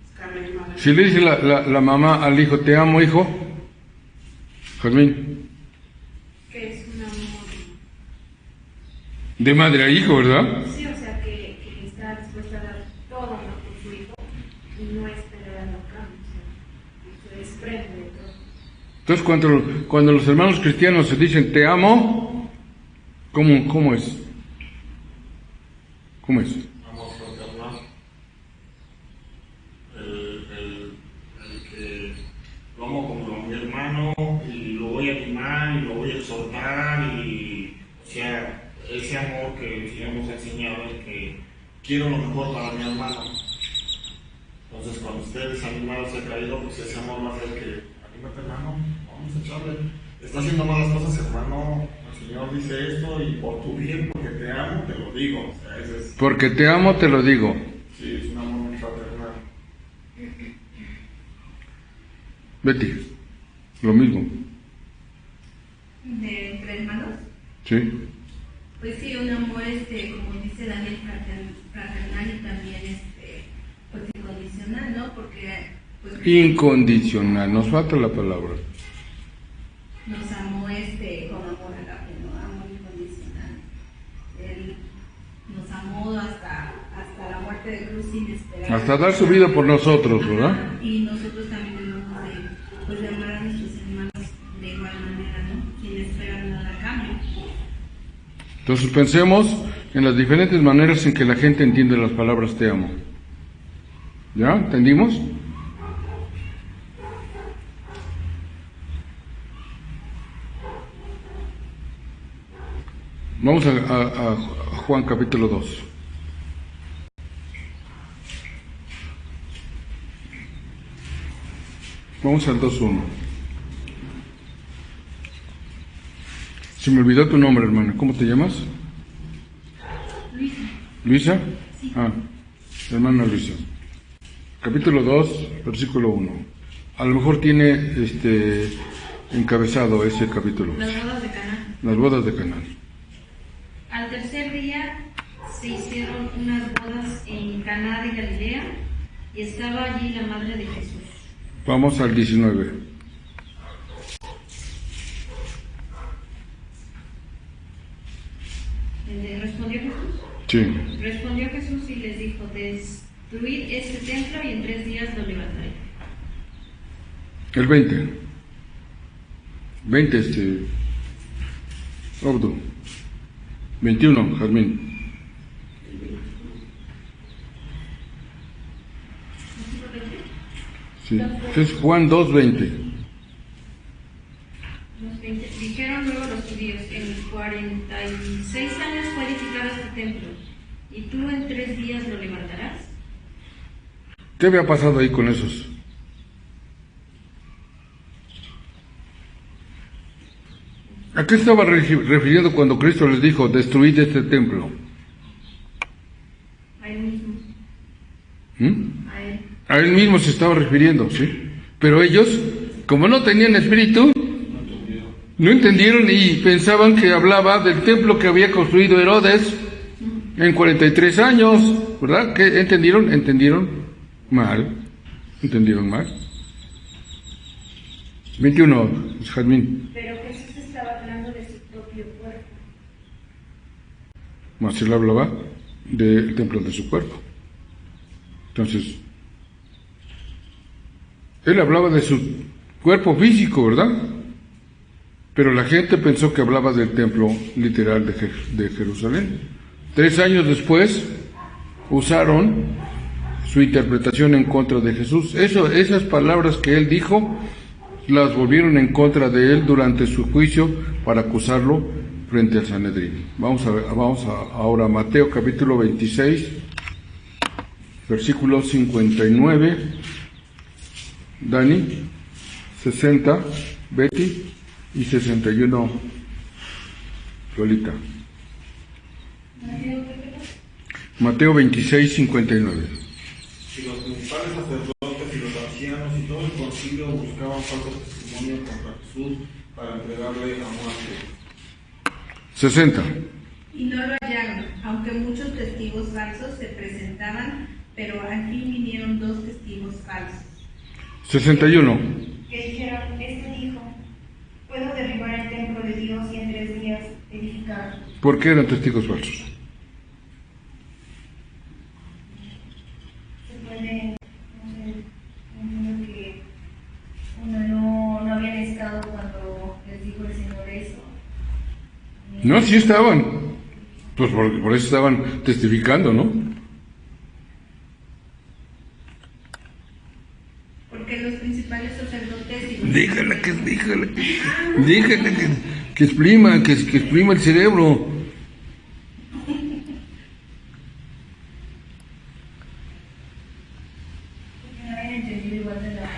Buscarle malas. Si le dice la mamá al hijo, te amo, hijo, Jazmín, Que es un amor. de madre a hijo, ¿verdad? Sí, o sea, que está dispuesta a dar todo, ¿no? Por su hijo y no esperar a cambio, o sea, se desprende de todo. Entonces, cuando los hermanos cristianos se dicen te amo, ¿cómo es? ¿Cómo es? Amor fraternal. El que lo amo como mi hermano y lo voy a animar y lo voy a exhortar y, o sea, ese amor que el Señor nos ha enseñado, el que quiero lo mejor para mi hermano. Entonces, cuando esté desanimado, se ha caído, pues ese amor va a hacer que, anímate hermano, vamos a echarle. Está haciendo malas cosas, hermano. El Señor dice esto y por tu bien, porque te amo, te lo digo. O sea, ese es, Porque te amo, te lo digo. sí, es un amor muy fraternal. Betty, lo mismo. ¿De entre hermanos? ¿Sí? Pues sí, un amor, como dice Daniel, fraternal y también, pues incondicional, ¿no? Porque, pues, Incondicional, nos falta la palabra. nos amó, con amor agape, ¿no? Amor incondicional. Él nos amó hasta la muerte de cruz sin esperar. Hasta dar su vida por nosotros, ¿verdad? Ajá, y nosotros también debemos de amar a nuestros hermanos de igual manera, ¿no? Sin esperar nada a cambio. Entonces pensemos en las diferentes maneras en que la gente entiende las palabras te amo. ¿Ya? ¿Entendimos? Vamos a Juan capítulo 2. Vamos al 2.1. Se me olvidó tu nombre, hermana. ¿Cómo te llamas? Luisa, ¿Luisa? sí. Hermana Luisa. Capítulo 2, versículo 1. A lo mejor tiene encabezado ese capítulo. Las bodas de Caná. Las bodas de Caná. Al tercer día se hicieron unas bodas en Caná de Galilea y estaba allí la madre de Jesús. Vamos al 19. ¿Respondió Jesús? Sí. Respondió Jesús y les dijo: destruid este templo y en 3 días lo levantaré. El 20. 20 Obdu. 21, Jazmín. Sí. Es Juan 2:20. Dijeron luego los judíos: en 46 años fue edificado este templo, y tú en 3 días lo levantarás. ¿Qué había pasado ahí con esos? ¿A qué estaba refiriendo cuando Cristo les dijo: destruid este templo? A él mismo. ¿Mm? A él. A él mismo se estaba refiriendo, ¿sí? Pero ellos, como no tenían espíritu, no entendieron y pensaban que hablaba del templo que había construido Herodes en 43 años, ¿verdad? ¿Qué entendieron? Entendieron mal. 21, Jazmín. Pero Jesús estaba hablando de su propio cuerpo. Más él hablaba del templo de su cuerpo. Entonces, él hablaba de su cuerpo físico, ¿verdad? Pero la gente pensó que hablaba del templo literal de Jerusalén. 3 años después, usaron su interpretación en contra de Jesús. Esas palabras que él dijo, las volvieron en contra de él durante su juicio para acusarlo frente al Sanedrín. Vamos ahora a Mateo capítulo 26, versículo 59. Dani, 60, Betty, y 61, Lolita. Mateo 26, 59. Y los principales sacerdotes y los ancianos y todo el concilio buscaban falso testimonio contra Jesús para entregarle a muerte. 60. Y no lo hallaron, aunque muchos testigos falsos se presentaban, pero al fin vinieron 2 testigos falsos. 61. Que dijeron, dijo, puedo derribar el templo de Dios y en 3 días edificarlo. ¿Por qué eran testigos falsos? Se puede, entiendo que no habían estado cuando les dijo el Señor eso. No, sí estaban. Pues por eso estaban testificando, ¿no? Porque los principales sacerdotes y los Dígale que exprima, que exprima el cerebro.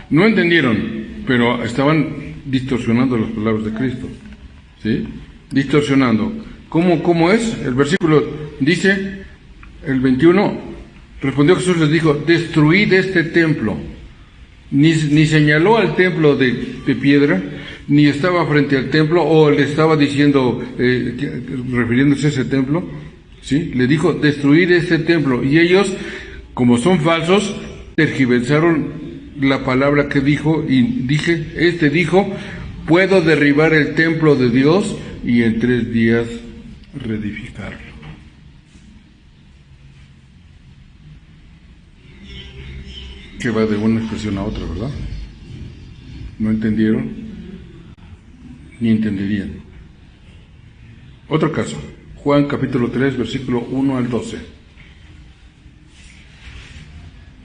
No entendieron, pero estaban distorsionando las palabras de Cristo, ¿sí? Distorsionando. ¿Cómo es? El versículo dice, el 21, respondió Jesús, les dijo, destruid este templo. Ni señaló al templo de piedra, ni estaba frente al templo, o le estaba diciendo, refiriéndose a ese templo, ¿sí? Le dijo, destruir este templo. Y ellos, como son falsos, tergiversaron la palabra que dijo, y dijo, puedo derribar el templo de Dios y en 3 días reedificarlo. Que va de una expresión a otra, ¿verdad? No entendieron, ni entenderían. Otro caso, Juan capítulo 3, versículo 1 al 12.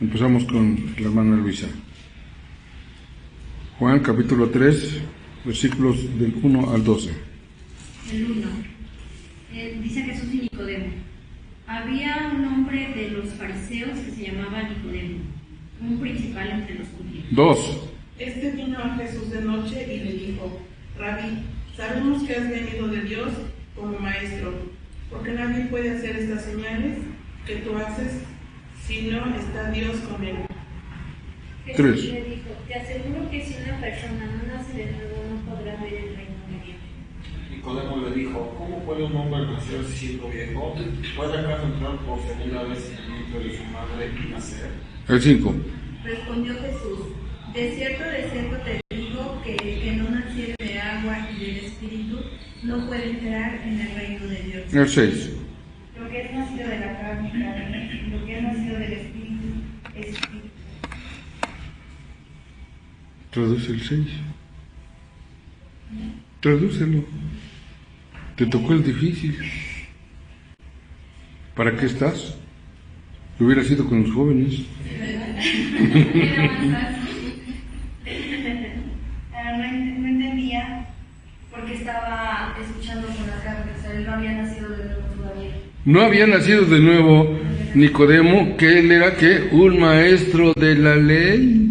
Empezamos con la hermana Luisa. Juan capítulo 3, versículos del 1 al 12. El 1. Dice Jesús y Nicodemo. Había un hombre de los fariseos que se llamaba Nicodemo, un principal entre los judíos. 2. Este vino a Jesús de noche y le dijo, Rabí, sabemos que has venido de Dios como maestro, porque nadie puede hacer estas señales que tú haces, sino está Dios con él. Tres. Jesús le dijo, te aseguro que si una persona no nace de nuevo no podrá ver el reino de Dios. Nicodemo le dijo, ¿cómo puede un hombre nacer siendo viejo? ¿Puede acaso entrar por segunda vez en el vientre de su madre y nacer? El 5. Respondió Jesús, de cierto te digo que el que no naciere de agua y del Espíritu no puede entrar en el reino de Dios. El 6. Lo que es nacido de la carne, carne, y lo que es nacido del espíritu, espíritu. Traduce el 6. Tradúcelo. Te tocó el difícil. ¿Para qué estás? Hubiera sido con los jóvenes. No entendía porque estaba escuchando con la carne, o sea, él no había nacido de nuevo todavía. No había nacido de nuevo Nicodemo, que él era ¿qué? Un maestro de la ley.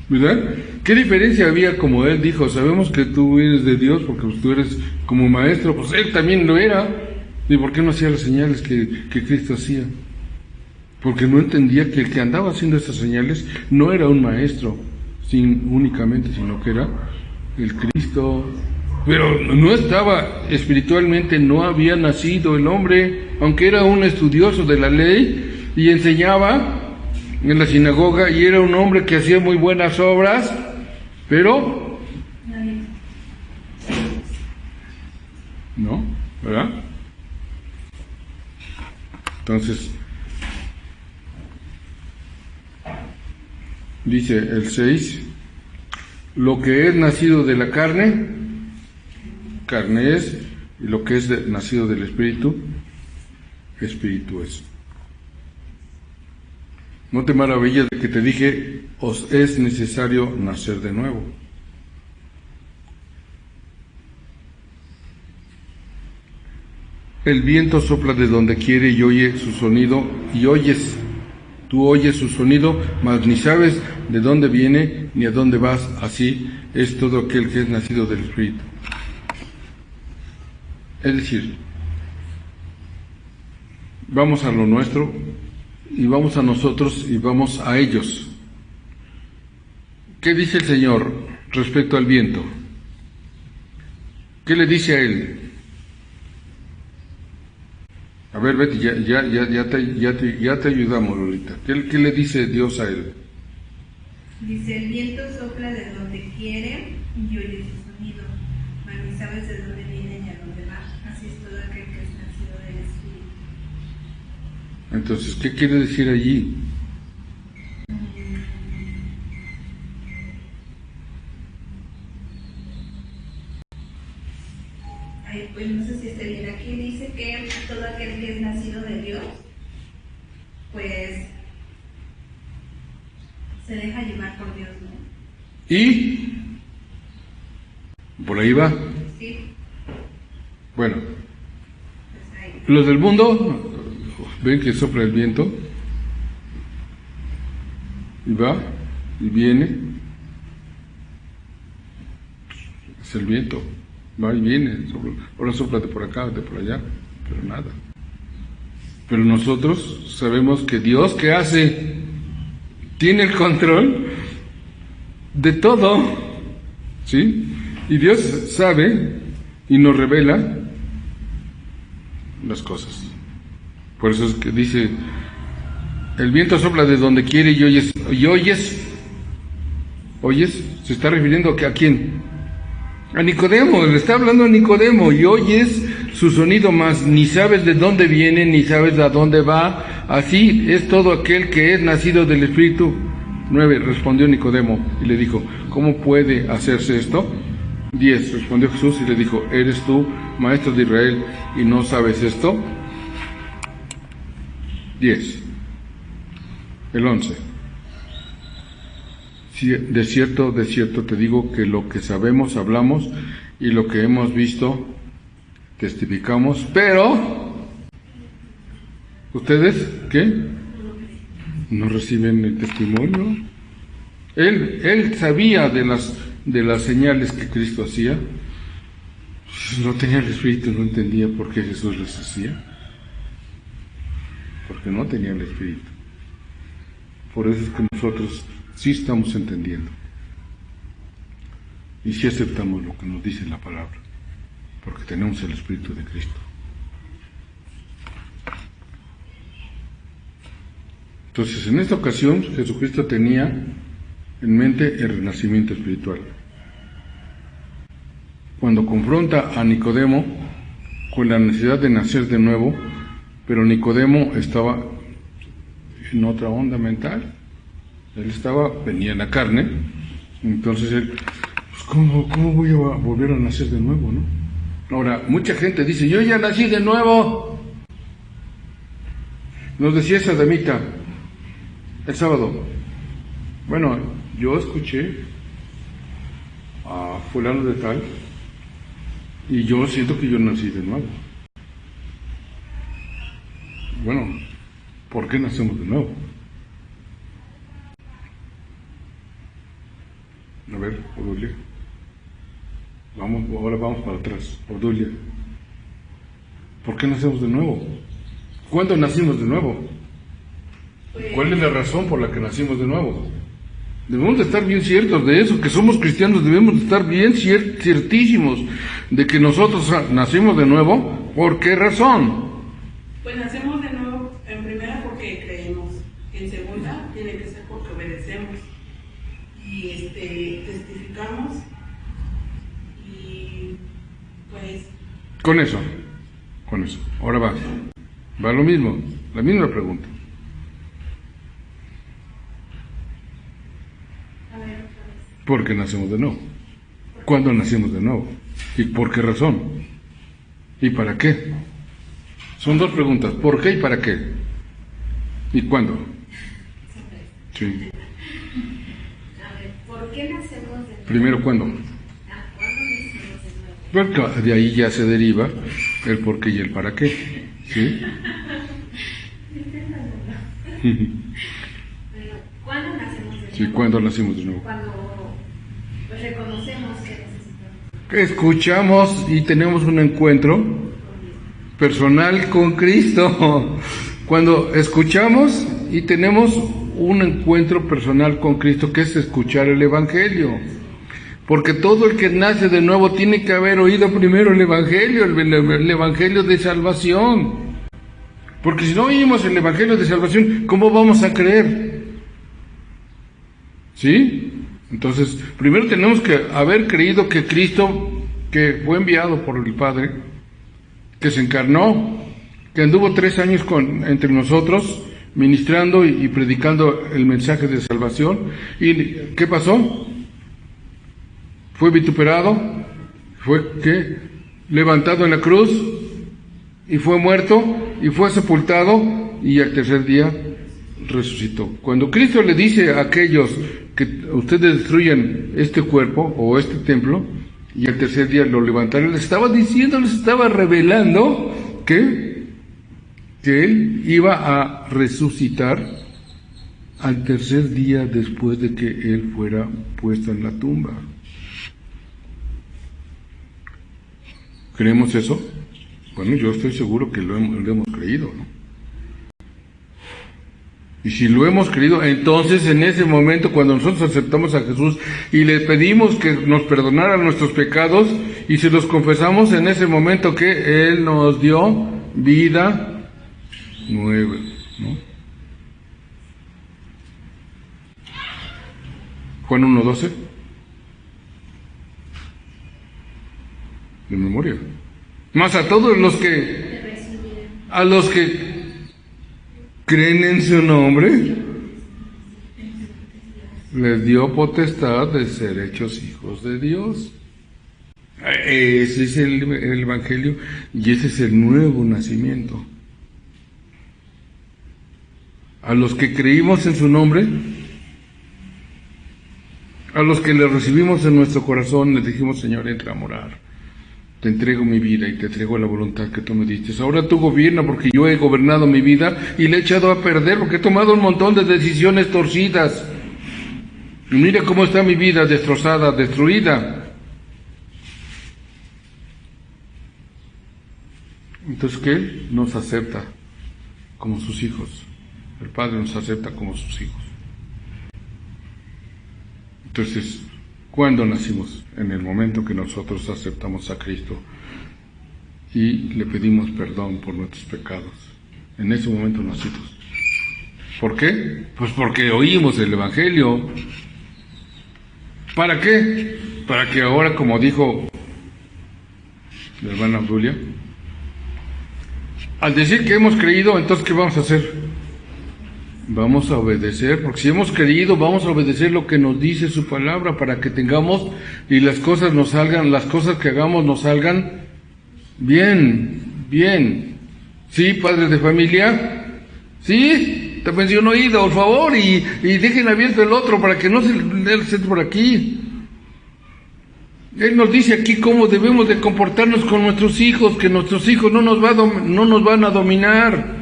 ¿Verdad? ¿Qué diferencia había? Como él dijo, sabemos que tú eres de Dios porque pues, tú eres como maestro, pues él también lo era. ¿Y por qué no hacía las señales que Cristo hacía? Porque no entendía que el que andaba haciendo esas señales no era un maestro únicamente, sino que era el Cristo. Pero no estaba espiritualmente, no había nacido el hombre, aunque era un estudioso de la ley y enseñaba en la sinagoga y era un hombre que hacía muy buenas obras, pero no, ¿verdad? Entonces, dice el 6, lo que es nacido de la carne, carne es, y lo que es nacido del Espíritu, Espíritu es. No te maravilles de que te dije, os es necesario nacer de nuevo. El viento sopla de donde quiere y oye su sonido, tú oyes su sonido, mas ni sabes de dónde viene ni a dónde vas. Así es todo aquel que es nacido del Espíritu. Es decir, vamos a lo nuestro, y vamos a nosotros y vamos a ellos. ¿Qué dice el Señor respecto al viento? ¿Qué le dice a él? A ver, Betty, ya te ayudamos, Lolita. ¿Qué le dice Dios a él? Dice, el viento sopla de donde quiere y oye su sonido, mas ni sabes de dónde viene ni a dónde va. Así es todo aquel que es nacido del Espíritu. Entonces, ¿qué quiere decir allí? Pues no sé si esté bien. Aquí dice que todo aquel que es nacido de Dios, pues se deja llevar por Dios, ¿no? ¿Y? ¿Por ahí va? Sí. Bueno, Pues ahí. los del mundo ven que sopla el viento y va y viene. Es el viento, va y viene, ahora sopla de por acá, de por allá, pero nada. Pero nosotros sabemos que Dios, ¿qué hace? Tiene el control de todo, ¿sí? Y Dios sabe y nos revela las cosas. Por eso es que dice, el viento sopla de donde quiere y oyes, se está refiriendo a quién? A Nicodemo, le está hablando a Nicodemo, y oyes su sonido, mas ni sabes de dónde viene, ni sabes a dónde va. Así es todo aquel que es nacido del Espíritu. 9, respondió Nicodemo y le dijo, ¿cómo puede hacerse esto? 10, respondió Jesús y le dijo, ¿eres tú, maestro de Israel, y no sabes esto? 10, el 11. De cierto te digo que lo que sabemos hablamos y lo que hemos visto testificamos, pero ¿ustedes qué? No reciben el testimonio. Él sabía de las señales que Cristo hacía. No tenía el Espíritu, no entendía por qué Jesús les hacía. porque no tenía el Espíritu. Por eso es que nosotros sí estamos entendiendo. Y sí aceptamos lo que nos dice la palabra, porque tenemos el Espíritu de Cristo. Entonces, en esta ocasión, Jesucristo tenía en mente el renacimiento espiritual. Cuando confronta a Nicodemo con la necesidad de nacer de nuevo, pero Nicodemo estaba en otra onda mental. Él venía en la carne, entonces él, pues ¿cómo voy a volver a nacer de nuevo, no? Ahora, mucha gente dice, yo ya nací de nuevo. Nos decía esa damita el sábado. Bueno, yo escuché a fulano de tal y yo siento que yo nací de nuevo. Bueno, ¿por qué nacemos de nuevo? A ver, Odulia. Ahora vamos para atrás. Odulia. ¿Por qué nacemos de nuevo? ¿Cuándo nacimos de nuevo? ¿Cuál es la razón por la que nacimos de nuevo? Debemos de estar bien ciertos de eso, que somos cristianos, debemos de estar bien ciertísimos de que nosotros nacimos de nuevo. ¿Por qué razón? Pues nacemos de nuevo, en primera porque creemos, en segunda tiene que ser porque obedecemos y testificamos y pues... Con eso. Ahora va lo mismo, la misma pregunta. ¿Por qué nacemos de nuevo? ¿Cuándo nacimos de nuevo? ¿Y por qué razón? ¿Y para qué? Son dos preguntas, ¿por qué y para qué? ¿Y cuándo? Sí. A ver, ¿por qué nacemos de nuevo? Primero, ¿cuándo? ¿Cuándo nacemos de nuevo? Porque de ahí ya se deriva el por qué y el para qué. ¿Sí? ¿Cuándo nacemos de nuevo? Sí, ¿cuándo nacimos de nuevo? Cuando pues, reconocemos que necesitamos. Escuchamos y tenemos un encuentro personal con Cristo. Cuando escuchamos y tenemos un encuentro personal con Cristo, que es escuchar el Evangelio. Porque todo el que nace de nuevo tiene que haber oído primero el Evangelio, el Evangelio de salvación. Porque si no oímos el Evangelio de salvación, ¿cómo vamos a creer? ¿Sí? Entonces, primero tenemos que haber creído que Cristo, que fue enviado por el Padre, que se encarnó, que anduvo 3 años entre nosotros, ministrando y predicando el mensaje de salvación. ¿Y qué pasó? Fue vituperado, fue levantado en la cruz, y fue muerto, y fue sepultado, y al tercer día resucitó. Cuando Cristo le dice a aquellos que ustedes destruyan este cuerpo o este templo, y al tercer día lo levantaron, les estaba revelando que Él iba a resucitar al tercer día después de que Él fuera puesto en la tumba. ¿Creemos eso? Bueno, yo estoy seguro que lo hemos creído, ¿no? Y si lo hemos creído, entonces en ese momento, cuando nosotros aceptamos a Jesús y le pedimos que nos perdonara nuestros pecados y se los confesamos, en ese momento que Él nos dio vida nueva, ¿no? Juan 1:12, de memoria. Más a todos los que creen en su nombre, les dio potestad de ser hechos hijos de Dios. Ese es el Evangelio y ese es el nuevo nacimiento. A los que creímos en su nombre, a los que le recibimos en nuestro corazón, les dijimos: Señor, entra a morar. Te entrego mi vida y te entrego la voluntad que tú me diste. Ahora tú gobierna, porque yo he gobernado mi vida y la he echado a perder porque he tomado un montón de decisiones torcidas. Y mira cómo está mi vida destrozada, destruida. Entonces, ¿qué? Nos acepta como sus hijos. El Padre nos acepta como sus hijos. Entonces, ¿cuándo nacimos? En el momento que nosotros aceptamos a Cristo y le pedimos perdón por nuestros pecados. En ese momento nacimos. ¿Por qué? Pues porque oímos el Evangelio. ¿Para qué? Para que ahora, como dijo la hermana Julia, al decir que hemos creído, entonces ¿qué vamos a hacer? Vamos a obedecer, porque si hemos creído, vamos a obedecer lo que nos dice su palabra para que tengamos y las cosas nos salgan, las cosas que hagamos nos salgan bien, bien. ¿Sí, padres de familia? ¿Sí? Te menciono oído, por favor, y dejen abierto el otro para que no se entre por aquí. Él nos dice aquí cómo debemos de comportarnos con nuestros hijos, que nuestros hijos no nos van a dominar.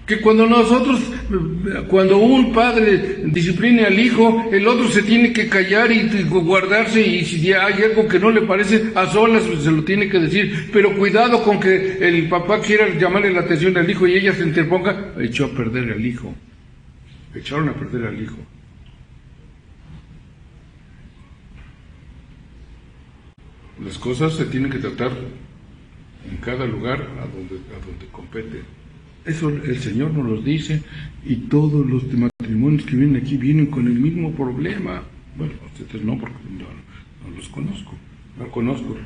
Que cuando un padre discipline al hijo, el otro se tiene que callar y guardarse, y si hay algo que no le parece, a solas se lo tiene que decir. Pero cuidado con que el papá quiera llamarle la atención al hijo y ella se interponga. Echó a perder al hijo. Echaron a perder al hijo. Las cosas se tienen que tratar en cada lugar a donde compete. Eso el Señor nos lo dice, y todos los matrimonios que vienen aquí vienen con el mismo problema. Bueno, ustedes no, porque no los conozco,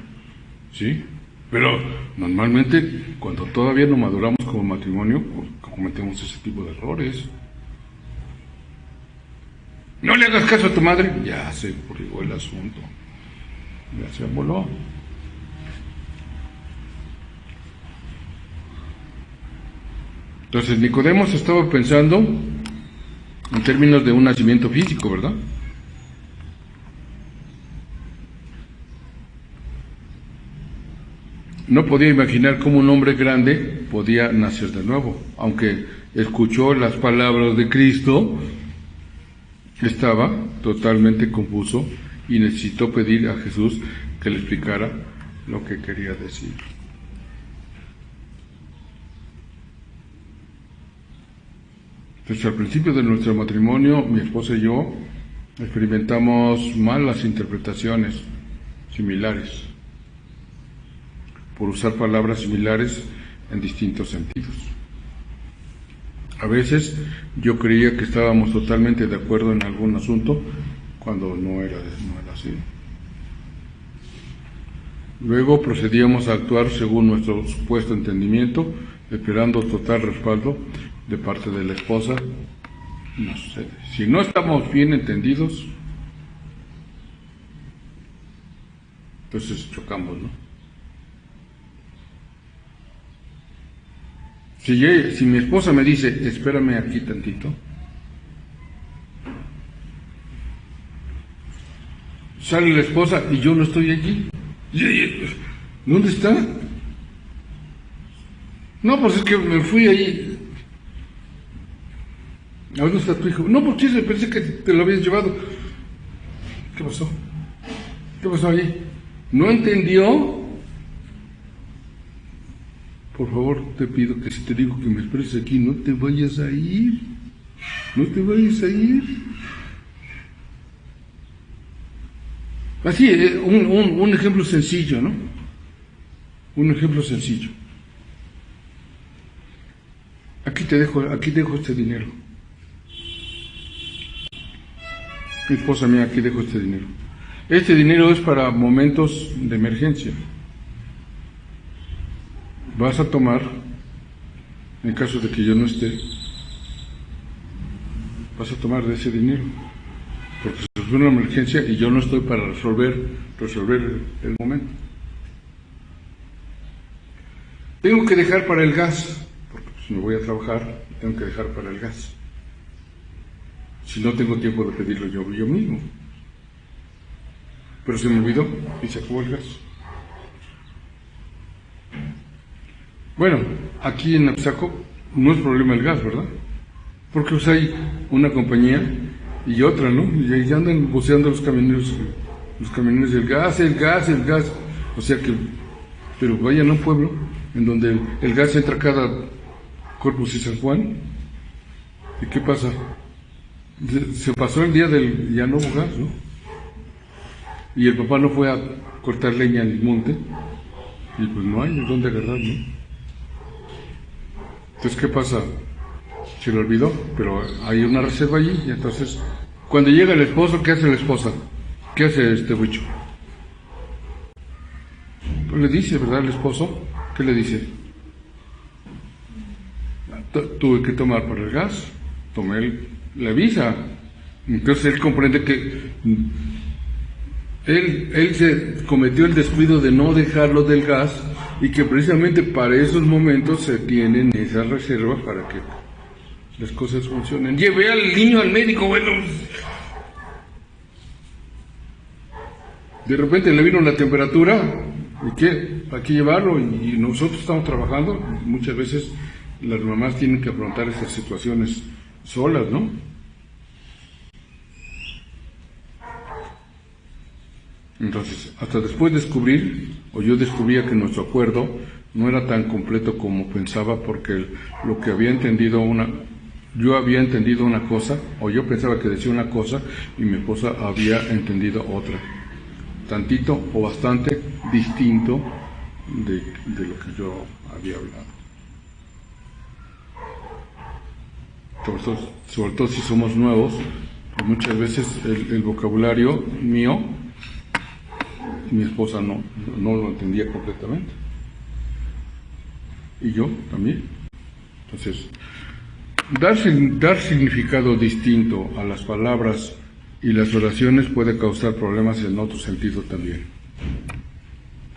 ¿sí? Pero normalmente, cuando todavía no maduramos como matrimonio, pues, cometemos ese tipo de errores. No le hagas caso a tu madre, ya se corrigió el asunto, ya se voló. Entonces Nicodemo estaba pensando en términos de un nacimiento físico, ¿verdad? No podía imaginar cómo un hombre grande podía nacer de nuevo, aunque escuchó las palabras de Cristo, estaba totalmente confuso y necesitó pedir a Jesús que le explicara lo que quería decir. Entonces, al principio de nuestro matrimonio, mi esposa y yo experimentamos malas interpretaciones similares, por usar palabras similares en distintos sentidos. A veces yo creía que estábamos totalmente de acuerdo en algún asunto, cuando no era así. Luego procedíamos a actuar según nuestro supuesto entendimiento, esperando total respaldo de parte de la esposa. No sucede. Si no estamos bien entendidos, entonces chocamos, ¿no? Si mi esposa me dice, espérame aquí tantito, sale la esposa y yo no estoy allí. ¿Dónde está? No, pues es que me fui ahí. ¿A dónde está tu hijo? No, porque pensé que te lo habías llevado. ¿Qué pasó? ¿Qué pasó ahí? ¿No entendió? Por favor, te pido que si te digo que me esperes aquí, no te vayas a ir. No te vayas a ir. Así, un ejemplo sencillo, ¿no? Un ejemplo sencillo. Aquí dejo este dinero. Mi esposa mía, aquí dejo este dinero. Este dinero es para momentos de emergencia. Vas a tomar, en caso de que yo no esté, vas a tomar de ese dinero. Porque es una emergencia y yo no estoy para resolver el momento. Tengo que dejar para el gas, porque si me voy a trabajar, tengo que dejar para el gas. Si no tengo tiempo de pedirlo yo mismo. Pero se me olvidó y se acabó el gas. Bueno, aquí en Apsaco no es problema el gas, ¿verdad? Porque pues hay una compañía y otra, ¿no? Y ahí andan voceando los camioneros del gas. O sea que, pero vayan a un pueblo en donde el gas entra cada Corpus y San Juan. ¿Y qué pasa? Se pasó el día del... ya no hubo gas, ¿no? Y el papá no fue a cortar leña en el monte. Y pues no hay dónde agarrar, ¿no? Entonces, ¿qué pasa? Se le olvidó, pero hay una reserva allí. Y entonces, cuando llega el esposo, ¿qué hace la esposa? ¿Qué hace este bicho? Pues le dice, ¿verdad? El esposo, ¿qué le dice? Tuve que tomar por el gas, tomé la visa. Entonces él comprende que él se cometió el descuido de no dejarlo del gas y que precisamente para esos momentos se tienen esas reservas para que las cosas funcionen. Llevé al niño al médico, bueno, de repente le vino la temperatura. ¿Y qué? Hay que llevarlo y nosotros estamos trabajando. Muchas veces las mamás tienen que afrontar estas situaciones solas, ¿no? Entonces, hasta después descubrir, o yo descubría que nuestro acuerdo no era tan completo como pensaba, porque lo que había entendido yo había entendido una cosa, o yo pensaba que decía una cosa, y mi esposa había entendido otra. Tantito o bastante distinto de lo que yo había hablado. Sobre todo si somos nuevos, pues muchas veces el vocabulario mío, mi esposa no lo entendía completamente. Y yo también. Entonces, dar significado distinto a las palabras y las oraciones puede causar problemas en otro sentido también.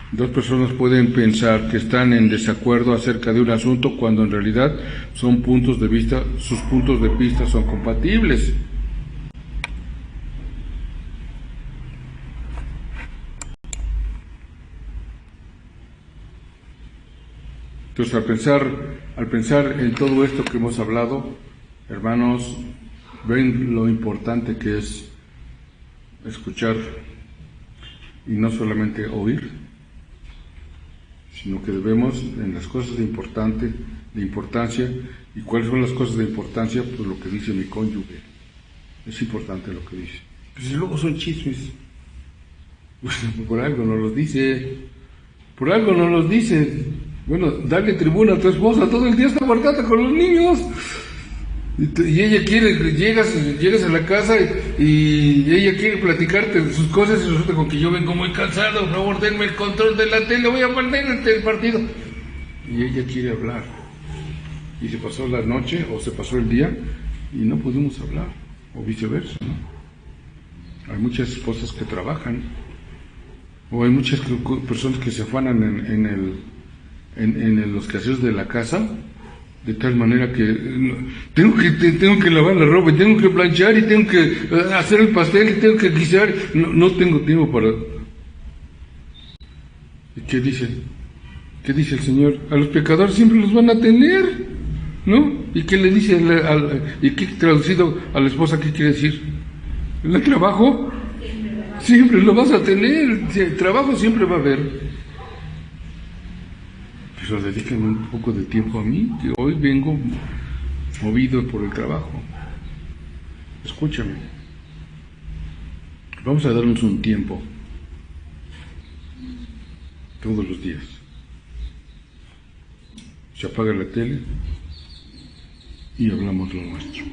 Dos personas pueden pensar que están en desacuerdo acerca de un asunto cuando en realidad sus puntos de vista son compatibles. Entonces, al pensar en todo esto que hemos hablado, hermanos, ven lo importante que es escuchar y no solamente oír, sino que debemos en las cosas de importancia. ¿Y cuáles son las cosas de importancia? Pues lo que dice mi cónyuge. Es importante lo que dice. Pues si luego son chismes, pues por algo no los dice. Por algo no los dice. Bueno, dale tribuna a tu esposa, todo el día está guardada con los niños. Y ella quiere, llegas a la casa y ella quiere platicarte sus cosas y resulta con que yo vengo muy cansado, por favor denme el control de la tele, voy a perder el partido. Y ella quiere hablar. Y se pasó la noche o se pasó el día y no pudimos hablar, o viceversa, ¿no? Hay muchas esposas que trabajan, o hay muchas personas que se afanan en los quehaceres de la casa, de tal manera que tengo que lavar la ropa, y tengo que planchar, y tengo que hacer el pastel, y tengo que guisar. No tengo tiempo para... ¿Y qué dice? ¿Qué dice el Señor? A los pecadores siempre los van a tener, ¿no? ¿Y qué le dice? ¿Y qué traducido a la esposa qué quiere decir? ¿El trabajo? Siempre lo vas a tener, el trabajo siempre va a haber. Pero dedíquenme un poco de tiempo a mí, que hoy vengo movido por el trabajo. Escúchame. Vamos a darnos un tiempo todos los días. Se apaga la tele y hablamos lo nuestro.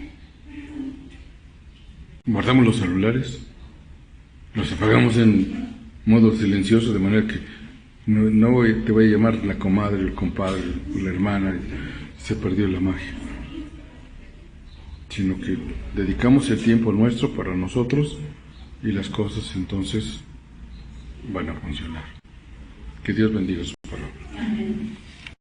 Guardamos los celulares, los apagamos en modo silencioso, de manera que te voy a llamar la comadre, el compadre, la hermana, se perdió la magia. Sino que dedicamos el tiempo nuestro para nosotros y las cosas entonces van a funcionar. Que Dios bendiga su palabra. Amén.